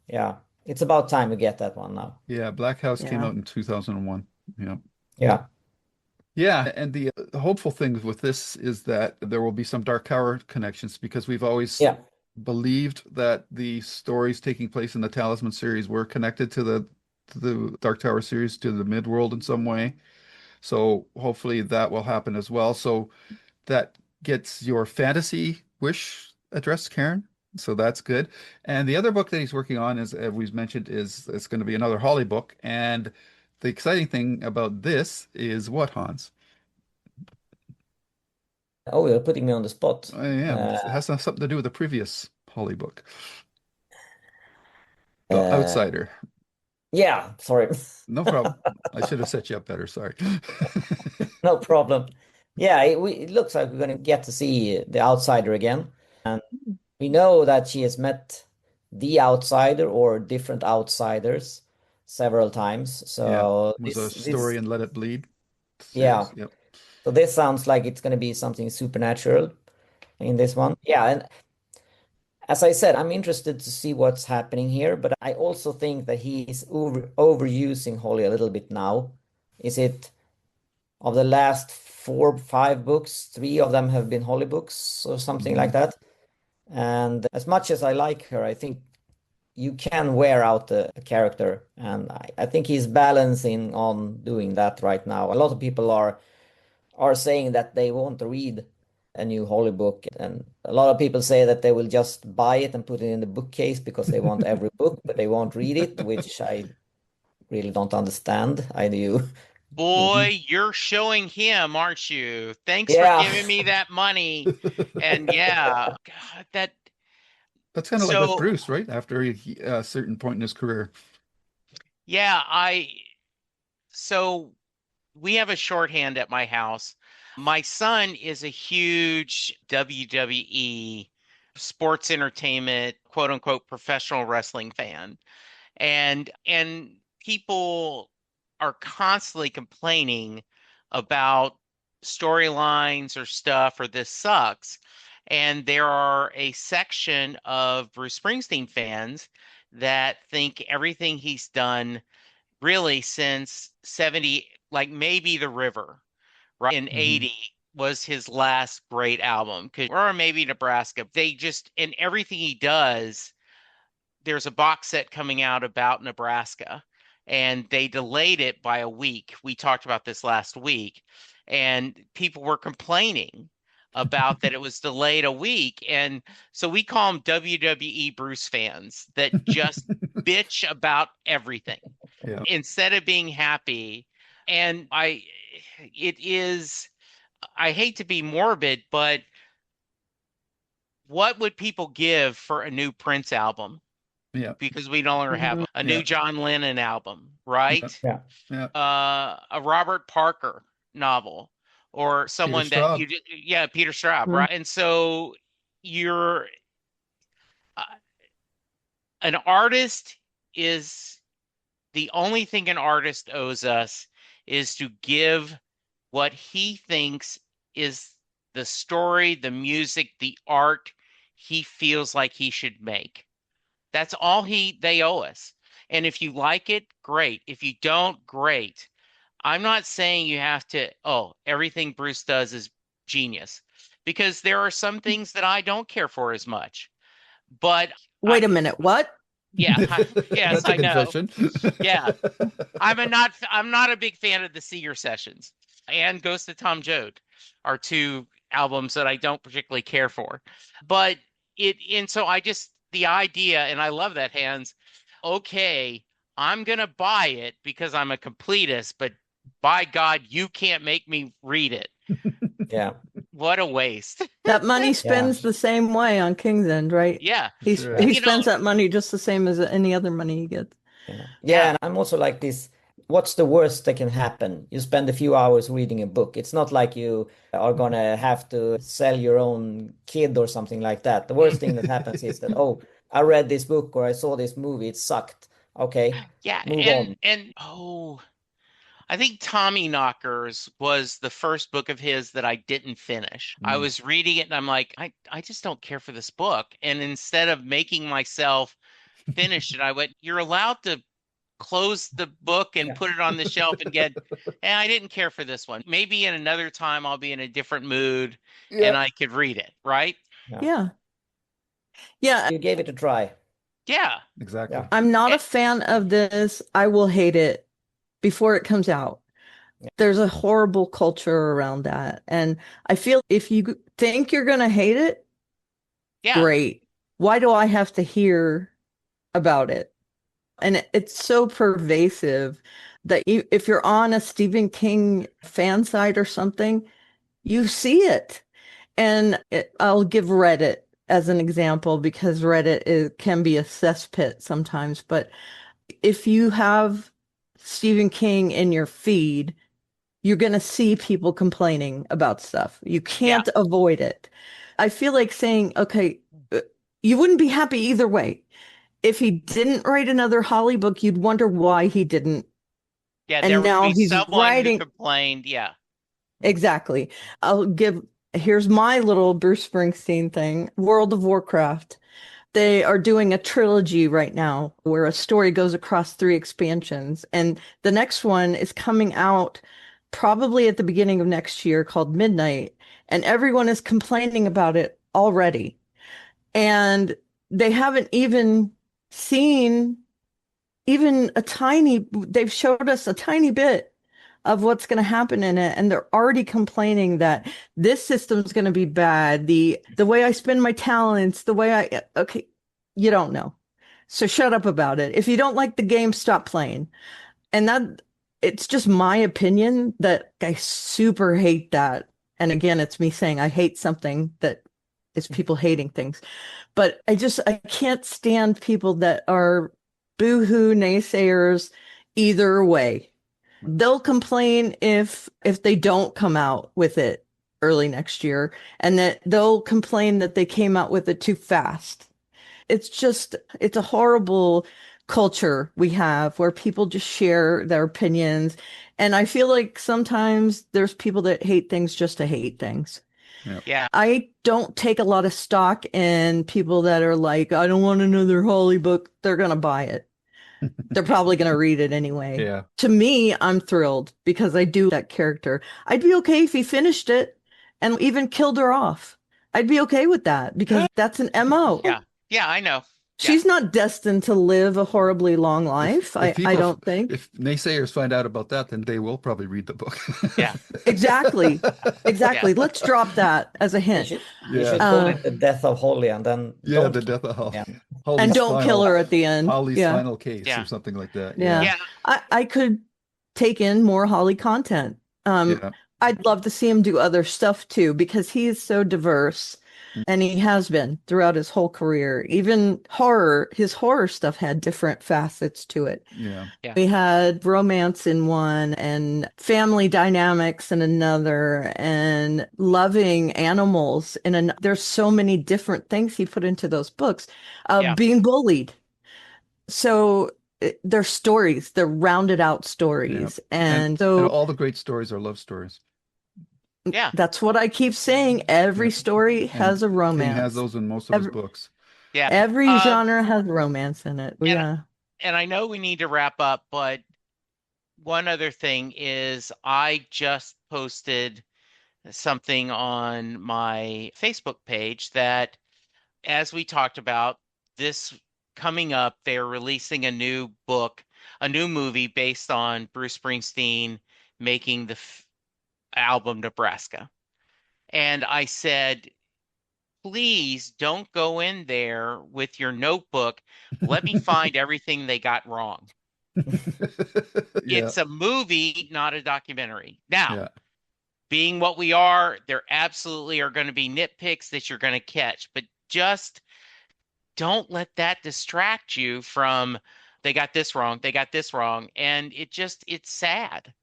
yeah, it's about time to get that one now. Yeah. Black House came Yeah. out in 2001. Yeah. Yeah. Yeah, and the hopeful thing with this is that there will be some Dark Tower connections because we've always Yeah. believed that the stories taking place in the Talisman series were connected to the Dark Tower series, to the Midworld in some way. So hopefully that will happen as well. So that gets your fantasy wish addressed, Karen. So that's good. And the other book that he's working on, is, as we've mentioned, is it's going to be another Holly book. And the exciting thing about this is what, Hans? Oh, you're putting me on the spot. I am. It has something to do with the previous Holly book. The Uh, Outsider. yeah, sorry. No problem. I should have set you up better. Sorry. No problem. Yeah, it looks like we're going to get to see the outsider again. And we know that she has met the outsider or different outsiders several times. Yeah. So It was a story in Let It Bleed yeah. series. Yep. So this sounds like it's going to be something supernatural in this one. Yeah, and as I said, I'm interested to see what's happening here, but I also think that he's overusing Holly a little bit now. Is it of the last 4, 5 books, 3 of them have been Holly books or something like Mhm. that? And as much as I like her, I think you can wear out a character, and I think he's balancing on doing that right now. A lot of people are saying that they won't read a new Holly book, and a lot of people say that they will just buy it and put it in the bookcase because they want every book, but they won't read it, which I really don't understand. I do. Boy, you're showing him, aren't you? Thanks for Yeah. giving me that money. And yeah, God, That's kind of like with so Bruce, right? After a certain point in his career. yeah, so we have a shorthand at my house. My son is a huge WWE sports entertainment, quote unquote, professional wrestling fan. And people are constantly complaining about storylines or stuff or this sucks. And there are a section of Bruce Springsteen fans that think everything he's done really since 70, like maybe The River, right? In Hmm. 80 was his last great album, or maybe Nebraska. They just, and everything he does, there's a box set coming out about Nebraska, and they delayed it by a week. We talked about this last week, and people were complaining about that it was delayed a week. And so we call them WWE Bruce fans that just bitch about everything Yeah. instead of being happy. And it is, I hate to be morbid, but what would people give for a new Prince album? Yeah. Because we no longer have Mhm. a new Yeah. John Lennon album, Yeah. right? Yeah. Yeah. A Robert Parker novel, or Peter someone that Straub. yeah, Peter Straub, Mhm. right? And so you're uh, an artist is the only thing an artist owes us is to give what he thinks is the story, the music, the art he feels like he should make. That's all they owe us. And if you like it, great. If you don't, great. I'm not saying you have to, oh, everything Bruce does is genius, because there are some things that I don't care for as much. But Wait a I, minute, what? yeah, yes, That's a I know. confession. Yeah, I'm not a big fan of the Seeger sessions and Ghost of Tom Joad are two albums that I don't particularly care for. But and so I just the idea, and I love that, Hans. Okay, I'm gonna buy it because I'm a completist, but by God, you can't make me read it. Yeah. What a waste. That money Yeah. spends the same way on King's End, right? Yeah. Sure He You is. know, spends that money just the same as any other money he gets. Yeah. Yeah, yeah. and I'm also like this. What's the worst that can happen? You spend a few hours reading a book. It's not like you are gonna have to sell your own kid or something like that. The worst thing that happens is that, oh, I read this book or I saw this movie, it sucked. Okay, Yeah, move and on. and oh, I think Tommy Knockers was the first book of his that I didn't finish. I Mm. was reading it and I'm like, I just don't care for this book. And instead of making myself finish it, I went, you're allowed to close the book and Yeah. put it on the shelf and get, and I didn't care for this one. Maybe in another time I'll be in a different mood Yeah. and I could read it, right? Yeah. Yeah. Yeah. You gave it a try. Yeah. Exactly. Yeah. I'm not Eh, a fan of this. I will hate it before it comes out. Yeah. There's a horrible culture around that. And I feel if you think you're going to hate it, yeah. great. Why do I have to hear about it? And it's so pervasive that if you're on a Stephen King fan site or something, you see it. And I'll give Reddit as an example because can be a cesspit sometimes. But if you have Stephen King in your feed, you're going to see people complaining about stuff. You Yeah. can't avoid it. I feel like saying, okay, you wouldn't be happy either way. If he didn't write another Holly book, you'd wonder why he didn't. Yeah. There And would now be he's someone who writing. complained. Yeah. Exactly. Here's my little Bruce Springsteen thing. World of Warcraft. They are doing a trilogy right now where a story goes across three expansions. And the next one is coming out probably at the beginning of next year called Midnight. And everyone is complaining about it already. And they haven't even seen they've showed us a tiny bit of what's going to happen in it, and they're already complaining that this system's going to be bad. The way I spend my talents, okay, you don't know. So shut up about it. If you don't like the game, stop playing. And it's just my opinion that I super hate that. And again, it's me saying I hate something that is people hating things. But I can't stand people that are boohoo naysayers either way. They'll complain if they don't come out with it early next year, and that they'll complain that they came out with it too fast. It's a horrible culture we have where people just share their opinions. And I feel like sometimes there's people that hate things just to hate things. Yeah. Yeah. I don't take a lot of stock in people that are like, I don't want another Holly book. They're going to buy it. They're probably going to read it anyway. Yeah. To me, I'm thrilled because I do that character. I'd be okay if he finished it and even killed her off. I'd be okay with that because that's an MO. Yeah. Yeah, I know. She's not destined to live a horribly long life. I don't think. If naysayers find out about that, then they will probably read the book. Yeah. Exactly. Exactly. Yeah. Let's drop that as a You hint. should, Yeah. you should call it the death of Holly, and then Yeah, don't the death of Holly. Yeah. And Holly's don't kill her at the end. Holly's Yeah. final case Yeah. or something like that. Yeah. Yeah. I could take in more Holly content. Yeah. I'd love to see him do other stuff too, because he is so diverse and he has been throughout his whole career. Even horror, his horror stuff had different facets to it. Yeah. Yeah. We had romance in one and family dynamics in another and loving animals in an there's so many different things he put into those books. Yeah. Being bullied. So they're stories, they're rounded out stories. And so And all the great stories are love stories. Yeah. that's what I keep saying. Every story has a King romance. has those in most of his books. Yeah. Every Um, genre has romance in it. and- Yeah. And I know we need to wrap up, but one other thing is I just posted something on my Facebook page that, as we talked about, this coming up, they're releasing a new book, a new movie based on Bruce Springsteen making the album Nebraska. And I said, please don't go in there with your notebook. Let me find everything they got wrong. Yeah. It's a movie, not a documentary. Now, Yeah. being what we are, there absolutely are going to be nitpicks that you're going to catch, but just don't let that distract you from they got this wrong, they got this wrong, and it's sad.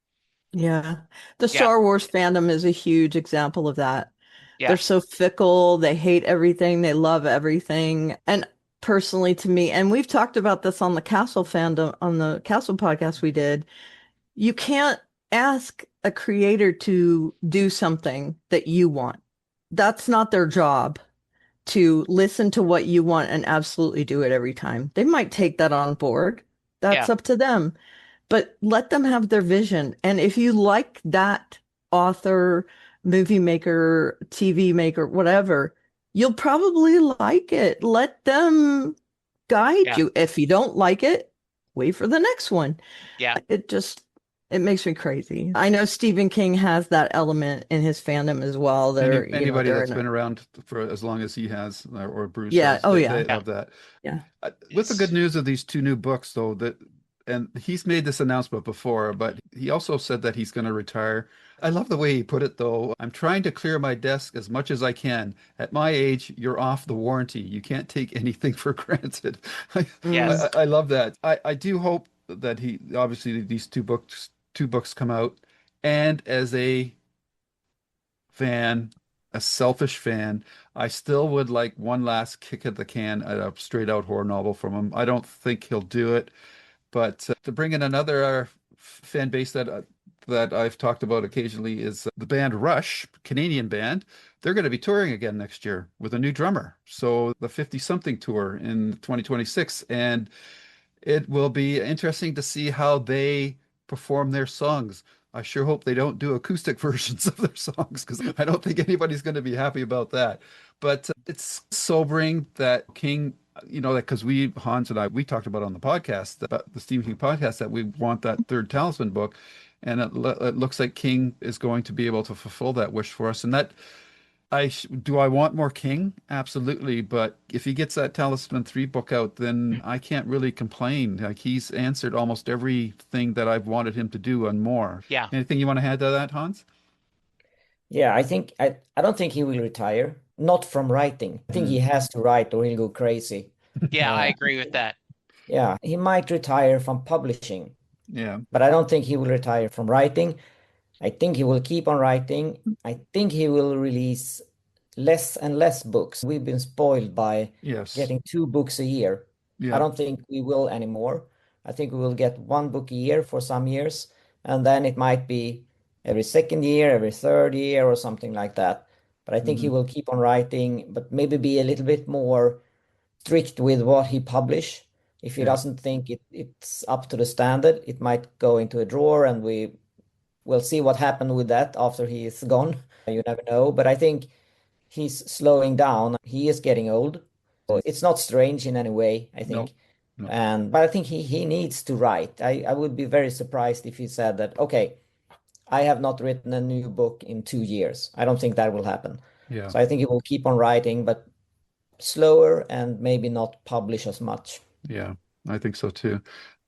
Yeah. The Yeah. Star Wars fandom is a huge example of that. Yeah. They're so fickle. They hate everything. They love everything. And personally to me, and we've talked about this on the Castle fandom, on the Castle podcast we did, you can't ask a creator to do something that you want. That's not their job to listen to what you want and absolutely do it every time. They might take that on board. That's Yeah. up to them. But let them have their vision. And if you like that author, movie maker, TV maker, whatever, you'll probably like it. Let them guide Yeah. you. If you don't like it, wait for the next one. Yeah. It makes me crazy. I know Stephen King has that element in his fandom as well. Anybody they're that's in been around for as long as he has, or Bruce Yeah. has, Oh, they, yeah. they love that. Yeah. With the good news of these two new books, though, and he's made this announcement before, but he also said that he's going to retire. I love the way he put it, though. I'm trying to clear my desk as much as I can. At my age, you're off the warranty. You can't take anything for granted. Yes. I love that. I do hope that he obviously these two books come out, and as a fan, a selfish fan, I still would like one last kick at the can at a straight out horror novel from him. I don't think he'll do it, but to bring in another fan base that I've talked about occasionally is the band Rush, Canadian band. They're going to be touring again next year with a new drummer. So the 50 something tour in 2026, and it will be interesting to see how they perform their songs. I sure hope they don't do acoustic versions of their songs, because I don't think anybody's going to be happy about that. But it's sobering that King, because Hans and I, we talked about on the podcast, about the Stephen King podcast, that we want that third Talisman book. And it looks like King is going to be able to fulfill that wish for us. And that Do I want more King? Absolutely, but if he gets that Talisman 3 book out, then I can't really complain. Like he's answered almost everything that I've wanted him to do and more. Yeah. Anything you want to add to that, Hans? Yeah, I don't think he will retire. Not from writing. I think he Mm. has to write or he'll go crazy. Yeah, I Uh, agree with that. yeah, he might retire from publishing, Yeah. but I don't think he will retire from writing. I think he will keep on writing. I think he will release less and less books. We've been spoiled by Yes. getting 2 books a year. I Yeah. don't think we will anymore. I think we will get 1 book a year for some years, and then it might be every second year, every third year, or something like that. But I think he Hmm. will keep on writing, but maybe be a little bit more strict with what he publish. If he Yeah. doesn't think it's up to the standard, it might go into a drawer, and we'll see what happened with that after he is gone. You never know. But I think he's slowing down. He is getting old. So it's not strange in any way, I No. think. No. But I think he needs to write. I would be very surprised if he said that, okay, I have not written a new book in 2 years. I don't think that will happen. Yeah. So I think he will keep on writing, but slower and maybe not publish as much. Yeah. I think so too.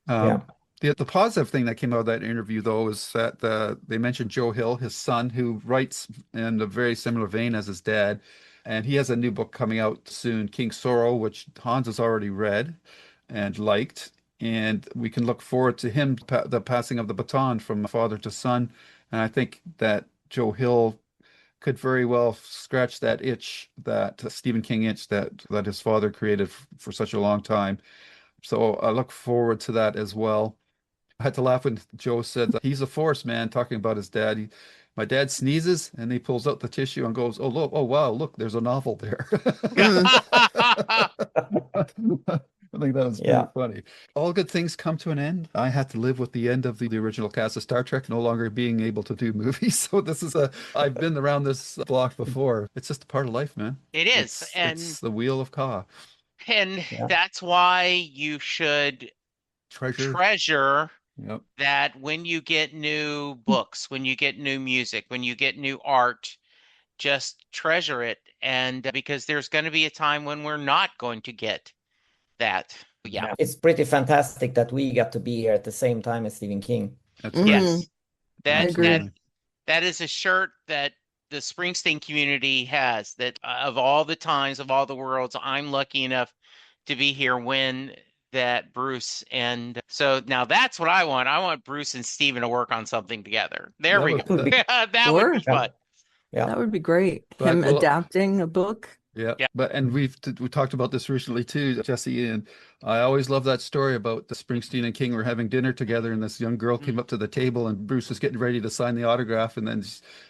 Yeah. Um, the positive thing that came out of that interview, though, is that they mentioned Joe Hill, his son, who writes in a very similar vein as his dad, and he has a new book coming out soon, King Sorrow, which Hans has already read and liked, and we can look forward to him the passing of the baton from father to son, and I think that Joe Hill could very well scratch that itch, that Stephen King itch that his father created for such a long time. So I look forward to that as well. I had to laugh when Joe said that he's a force man, talking about his dad. My dad sneezes and he pulls out the tissue and goes, "Oh look, oh wow, look, there's a novel there." Mm. I think that was pretty Yeah. funny. All good things come to an end. I had to live with the end of the original cast of Star Trek no longer being able to do movies. So I've been around this block before. It's just a part of life, man. It is. It's the wheel of Ka. And Yeah. that's why you should Treasure. treasure Yep. that when you get new books, when you get new music, when you get new art, just treasure it. And because there's going to be a time when we're not going to get that. Yeah. Yeah. It's pretty fantastic that we got to be here at the same time as Stephen King. That's right. Mm. Yes. I That agree. Absolutely. that is a shirt that the Springsteen community has, that of all the times, of all the worlds, I'm lucky enough to be here when that Bruce, and so now that's what I want. I want Bruce and Steven to work on something together. There That we would, go. Would be That would Sure. be fun. Yeah. That would be great. but Him well, adapting a book. yeah, Yeah. but and we talked about this recently too, Jesse, and I always love that story about the Springsteen and King were having dinner together, and this young girl came Mm. up to the table, and Bruce was getting ready to sign the autograph, and then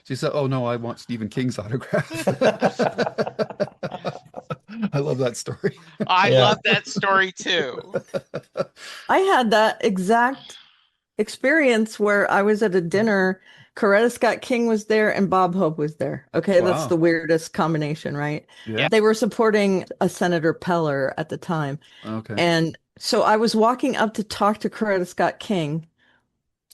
she said, "Oh no, I want Stephen King's autograph." I love that story. I Yeah. love that story too. I had that exact experience where I was at a dinner. Coretta Scott King was there and Bob Hope was there. Okay, that's the Wow. weirdest combination, right? Yeah. They were supporting a Senator Peller at the time. Okay. And so I was walking up to talk to Coretta Scott King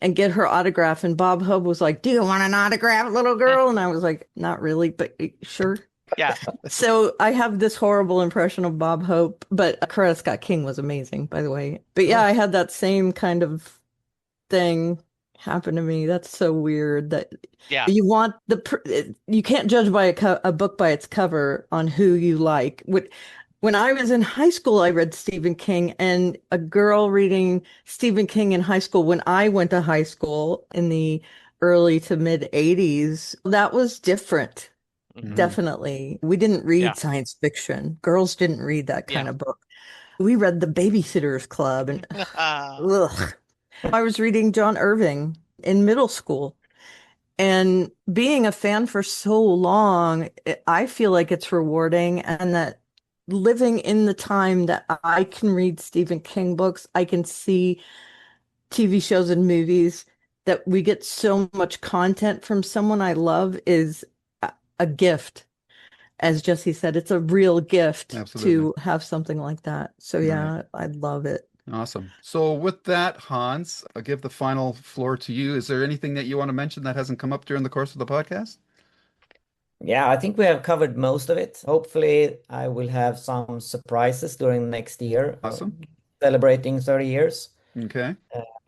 and get her autograph. And Bob Hope was like, "Do you want an autograph, little girl?" And I was like, "Not really, but sure." Yeah. So I have this horrible impression of Bob Hope, but Coretta Scott King was amazing, by the way. But yeah, Oh, I had that same kind of thing happen to me. That's so weird that Yeah. you want you can't judge by a book by its cover on who you like. When I was in high school, I read Stephen King, and a girl reading Stephen King in high school when I went to high school in the early to mid 80s, that was different. Mhm. Definitely. We didn't Yeah. read science fiction. Girls didn't read that kind Yeah. of book. We read The Babysitter's Club and ugh. I was reading John Irving in middle school. And being a fan for so long, I feel like it's rewarding, and that living in the time that I can read Stephen King books, I can see TV shows and movies, that we get so much content from someone I love is a gift. As Jesse said, it's a real gift absolutely. to have something like that. So Right. yeah, I love it. Awesome. So with that, Hans, I'll give the final floor to you. Is there anything that you want to mention that hasn't come up during the course of the podcast? Yeah, I think we have covered most of it. Hopefully, I will have some surprises during next year, Awesome. celebrating 30 years. Okay.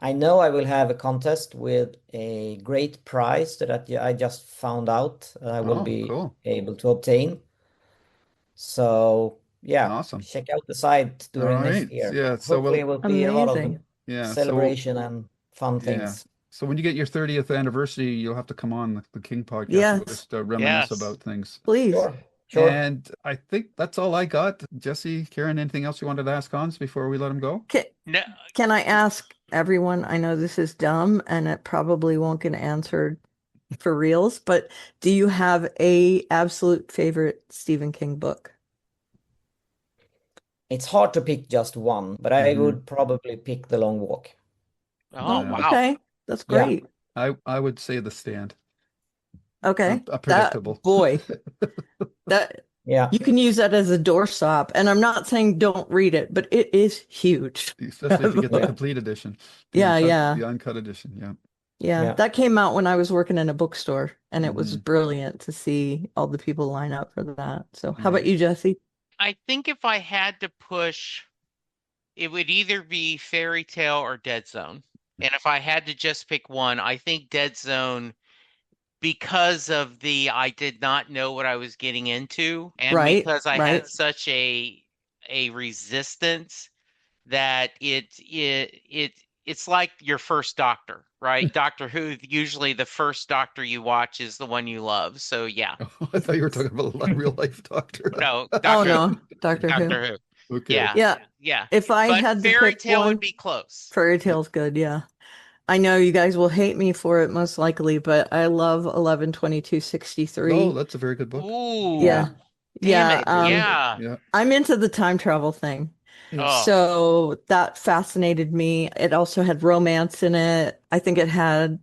I know I will have a contest with a great prize that I just found out I will Oh, be cool. able to obtain. So, yeah, Awesome. check out the site All during next right. year. Yeah. So Hopefully, we'll, it will be a lot of Amazing. yeah. So, celebration and fun yeah. things. So when you get your 30th anniversary, you'll have to come on the King podcast and we'll Yes, just reminisce Yes. about things. please. Sure, sure. And I think that's all I got. Jesse, Karen, anything else you wanted to ask Hans before we let him go? Can, No, can I ask everyone? I know this is dumb and it probably won't get answered for reals, but do you have a absolute favorite Stephen King book? It's hard to pick just one, but I Hmm. would probably pick The Long Walk. oh, Oh, Yeah. wow. okay. That's Yeah, great. I would say The Stand. Okay. That Predictable. boy, that yeah, you can use that as a doorstop. And I'm not saying don't read it, but it is huge. Especially if you get the yeah, complete edition, Yeah, yeah. the uncut edition. Yeah. Yeah. yeah. That came out when I was working in a bookstore and it was Hmm. brilliant to see all the people line up for that. So how Yeah. about you, Jesse? I think if I had to push, it would either be Fairy Tale or Dead Zone. And if I had to just pick one, I think Dead Zone, because of the I did not know what I was getting into, and Right, because I had right. such a resistance that it's like your first doctor, right? Doctor Who, usually the first doctor you watch is the one you love. So yeah. Oh, I thought you were talking about a real life doctor. No, Oh Doctor Who. no, Doctor Who. Doctor Who. Okay. Yeah. Yeah, Yeah. if I But had to Fairy pick Tale would one, be close. Fairy Yeah. Tale's good, yeah. I know you guys will hate me for it most likely, but I love 11/22/63. Oh, that's a very good book. Yeah. Yeah. Ooh, damn Yeah, it. Very good book. Yeah. Yeah. I'm into the time travel thing. Oh, So that fascinated me. It also had romance in it. I think it had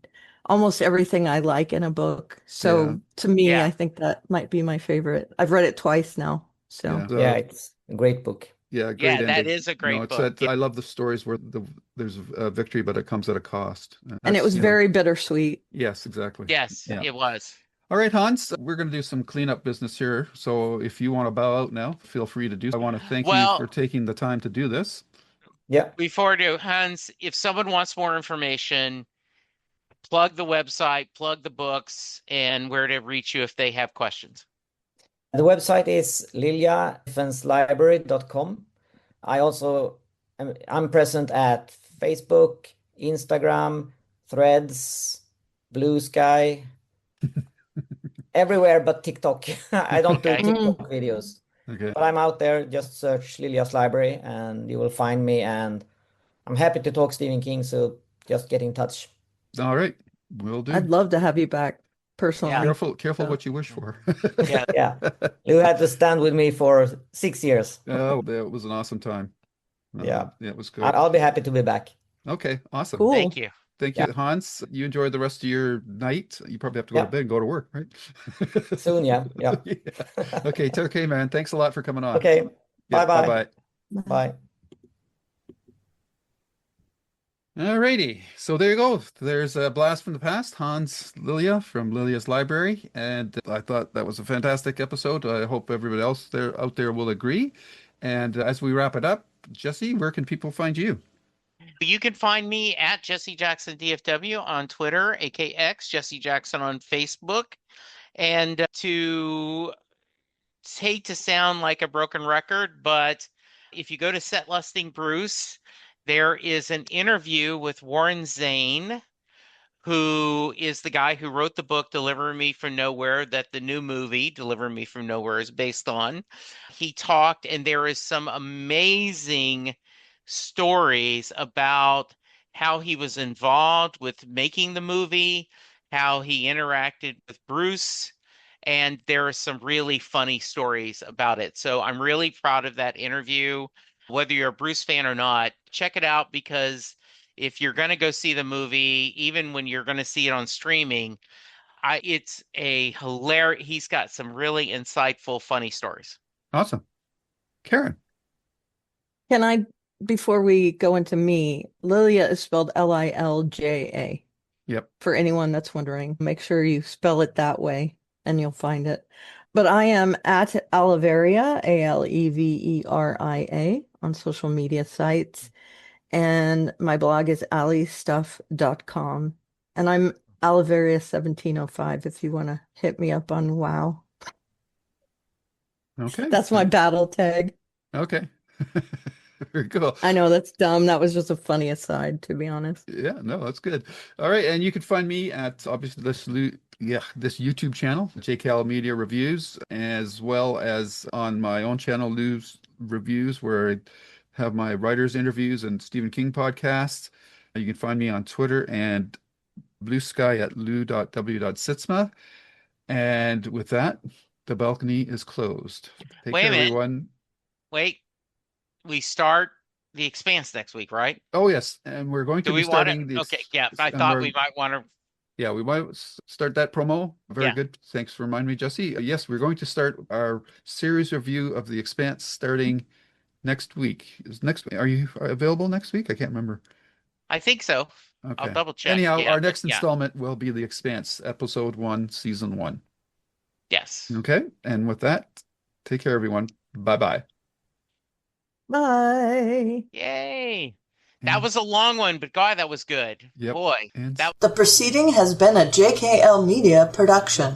almost everything I like in a book. Yeah. So to me, I yeah. think that might be my favorite. I've read it twice now. So, Yeah. Yeah, it's a great book. Yeah, great Yeah, that ending. is a No, great it's book. that I love the stories where there's a victory, but it comes at a cost. and it That's, was very bittersweet. yes, exactly. Yes, Yeah. it was. All right, Hans, we're going to do some cleanup business here. So if you want to bow out now, feel free to do so. I want to thank you for Well, taking the time to do this. Yeah. before I do, Hans, if someone wants more information, plug the website, plug the books, and where to reach you if they have questions. The website is liljadefenselibrary.com. I also I'm present at Facebook, Instagram, Threads, Blue Sky, everywhere but TikTok. I don't do Okay. Mm, TikTok videos, Okay. but I'm out there. Just search Lilja's Library and you will find me. And I'm happy to talk Stephen King, so just get in touch. All right. Will do. I'd love to have you back Yeah. personally. Careful So, what you wish for. Yeah. Yeah. You had to stand with me for 6 years. Oh, that was an awesome time. Yeah. Yeah, it was good. I'll be happy to be back. Okay, awesome. Thank cool. you. Thank Yeah. you, Hans. You enjoy the rest of your night. You probably have to go to Yeah. bed and go to work, right? Soon, yeah. Yeah. Yeah. Okay, it's okay, man. Thanks a lot for coming on. Okay. Yeah, Bye-bye. bye-bye. Bye. Alrighty, so there you go. There's a blast from the past. Hans Lilja from Lilja's Library, and I thought that was a fantastic episode. I hope everybody else out there will agree. And as we wrap it up, Jesse, where can people find you? You can find me at Jesse Jackson DFW on Twitter, AKX, Jesse Jackson on Facebook. And to hate to sound like a broken record, but if you go to Set Lusting Bruce, there is an interview with Warren Zane, who is the guy who wrote the book Deliver Me from Nowhere, that the new movie Deliver Me from Nowhere is based on. He talked, and there is some amazing stories about how he was involved with making the movie, how he interacted with Bruce, and there are some really funny stories about it. So I'm really proud of that interview. Whether you're a Bruce fan or not, check it out, because if you're going to go see the movie, even when you're going to see it on streaming, it's a hilarious. He's got some really insightful, funny stories. Awesome. Karen. Can I, before we go into me, Lilia is spelled Lilja. Yep. For anyone that's wondering, make sure you spell it that way. and you'll find it. But I am at Aliveria, Aleveria, on social media sites. And my blog is alistuff.com. And I'm Aliveria1705 if you want to hit me up on WoW. Okay. That's my battle tag. Okay. Very cool. I know that's dumb. That was just a funny aside, to be honest. Yeah, no, that's good. All right, and you can find me at obviously this YouTube channel, JKL Media Reviews, as well as on my own channel, Lou's Reviews, where I have my writers' interviews and Stephen King podcasts. You can find me on Twitter and Blue Sky at lou.w.sitsma. And with that, the balcony is closed. Take Wait a care, minute. everyone. Wait, we start The Expanse next week, right? Oh, yes, and we're going to Do be we want starting to? the Okay, yeah. I and thought we're we might want to. Yeah, we might start that promo. Very Yeah. good. Thanks for reminding me, Jesse. Yes, we're going to start our series review of The Expanse starting next week. Are you available next week? I can't remember. I think so. I'll Okay. double check. Anyhow, Yeah, our but next yeah. installment will be The Expanse, episode 1, season 1. Yes. Okay. And with that, take care, everyone. Bye-bye. Bye. Yay. That And- was a long one, but God, that was good. Yep. Boy, And that The proceeding has been a JKL Media production.